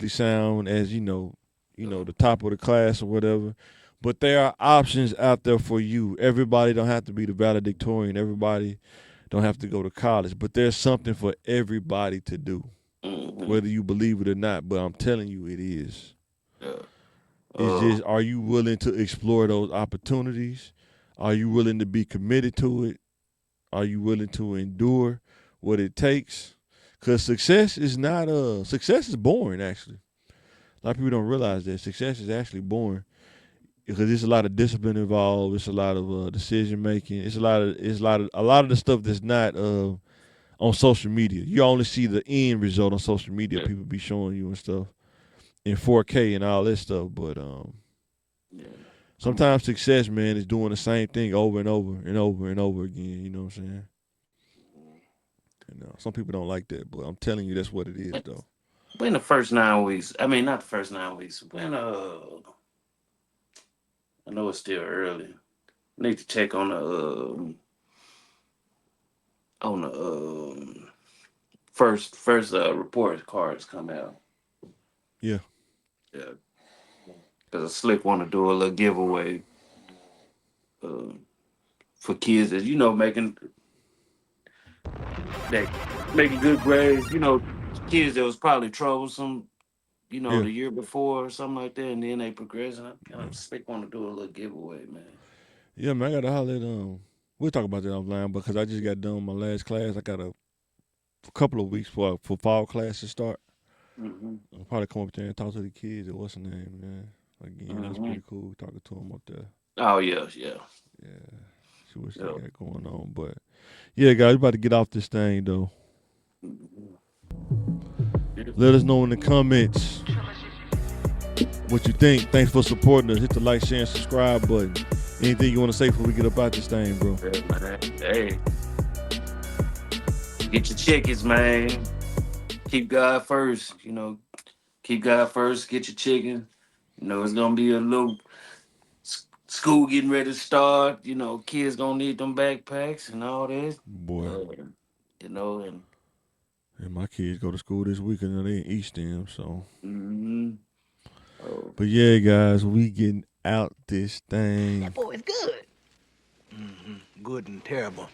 sound as the top of the class or whatever. But there are options out there for you. Everybody don't have to be the valedictorian. Everybody don't have to go to college. But there's something for everybody to do, whether you believe it or not. But I'm telling you, it is. Yeah. It's just, are you willing to explore those opportunities? Are you willing to be committed to it? Are you willing to endure what it takes? Because success is not success is boring actually. A lot of people don't realize that success is actually boring because there's a lot of discipline involved. It's a lot of decision making. A lot of the stuff that's not on social media. You only see the end result on social media. People be showing you and stuff in 4K and all that stuff, but Yeah. sometimes success, man, is doing the same thing over and over and over and over again. You know what I'm saying? Some people don't like that, but I'm telling you, that's what it is, though. When the first 9 weeks, I mean, not the first 9 weeks. When I know it's still early. Need to check on the first report cards come out. Yeah. Yeah, because a slick want to do a little giveaway uh, for kids that that making good grades. Kids that was probably troublesome. Yeah. The year before or something like that, and then they progress. And I kind of slick want to do a little giveaway, man. Yeah, man, I got to holler at, we'll talk about that offline because I just got done with my last class. I got a couple of weeks for fall classes start. Mm-hmm. I'll probably come up there and talk to the kids. What's the name, man? Again, that's Mm-hmm. pretty cool talking to them up there. Oh yeah, yeah. Yeah. See what they Yeah. got going on. But yeah, guys, we about to get off this thing, though. Let us know in the comments what you think. Thanks for supporting us. Hit the like, share, and subscribe button. Anything you want to say before we get up out this thing, bro? Yeah, man. Hey, get your chickens, man. Keep God first. Keep God first. Get your chicken. It's gonna be a little school getting ready to start. Kids gonna need them backpacks and all that. Boy. And And my kids go to school this week and they in East End, so. mm-hmm. Oh. But yeah, guys, we getting out this thing. That boy is good. Good and terrible.